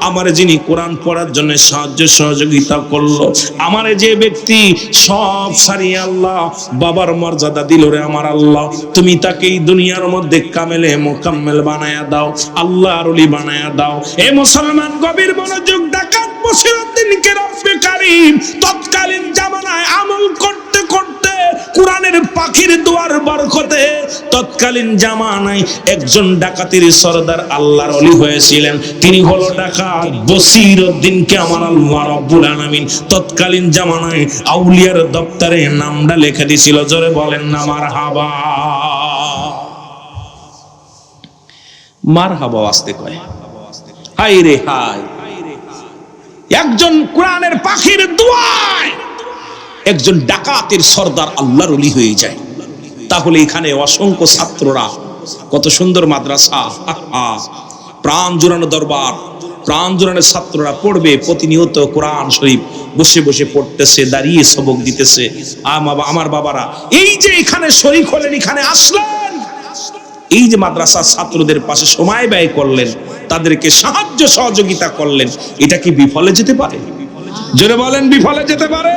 আমারে যিনি কোরআন পড়ার জন্য সাহায্য সহযোগিতা করলো, আমারে যে ব্যক্তি সব সারিয়ে আল্লাহ বাবার মর্যাদা দিল রে আমার আল্লাহ, তুমি তাকে এই দুনিয়ার মধ্যে কামেলে মোকাম্মেল বানায়া দাও, আল্লাহর ওলি বানায়া দাও। এ মুসলমান গভীর মনোযোগ, ডাকাত বসিরউদ্দিনকে রব্বে কারীম তৎকালীন জামানায় আমল করতে করতে কোরআনের পাখির দুয়ার বরকতে তৎকালীন জামানায় একজন ডাকাতের সরদার আল্লাহর ওলি হয়েছিলেন। তিনি হলো ডাকাত বসিরউদ্দিনকে আমার আল্লাহ রাব্বুল আলামিন তৎকালীন জামানায় আউলিয়ার দপ্তরে নামটা লিখে দিয়েছিল। জোরে বলেন না মারহাবা। মারহাবা আসতে কয়, হাই রে হাই। একজন কোরআনের পাখির দুয়ায় একজন ডাকাতের সরদার আল্লাহর ওলি হয়ে যায়। তাহলে এখানে অসংখ্য ছাত্ররা, কত সুন্দর মাদ্রাসা, প্রাণ জোড়ানো দরবার, প্রাণ জোড়ানো ছাত্ররা পড়বে প্রতিনিয়ত কোরআন শরীফ বসে বসে পড়তেছে, দাঁড়িয়ে সবক দিতেছে। আমার বাবারা এই যে এখানে শরীক হলেন, এখানে আসলেন, এই যে মাদ্রাসার ছাত্রদের পাশে সময় ব্যয় করলেন, তাদেরকে সাহায্য সহযোগিতা করলেন, এটা কি বিফলে যেতে পারে? জোরে বলেন, বিফলে যেতে পারে?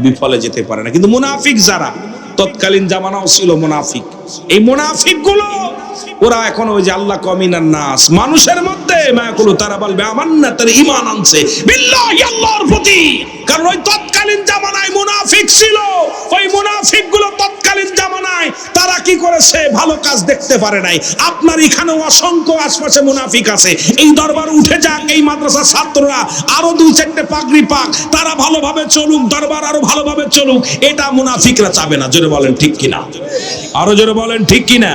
বিফলে যেতে পারে না। কিন্তু মুনাফিক যারা, তৎকালীন জামানাও ছিল মুনাফিক, এই মুনাফিক গুলো ওরা এখন ওই যে আল্লাহ কমিনান নাস, মানুষের মধ্যে মায়াকুলু, তারা বলবে আমান্না, তারা ঈমান আনছে বিল্লাহি, আল্লাহর প্রতি। কারণ ওই তৎকালীন জামানায় মুনাফিক ছিল। ওই মুনাফিক গুলো তৎকালীন জামানায় তারা কি করেছে, ভালো কাজ দেখতে পারে নাই। আপনার এখানে অসংখ্য আশপাশে মুনাফিক আছে। এই দরবার উঠে যাক, এই মাদ্রাসার ছাত্ররা আরো 2-4টে পাগড়ি পাক, তারা ভালোভাবে চলুক, দরবার আরো ভালোভাবে চলুক, এটা মুনাফিকরা চাবে না। জোরে বলেন ঠিক কিনা? আরো জোরে বলেন ঠিক কিনা?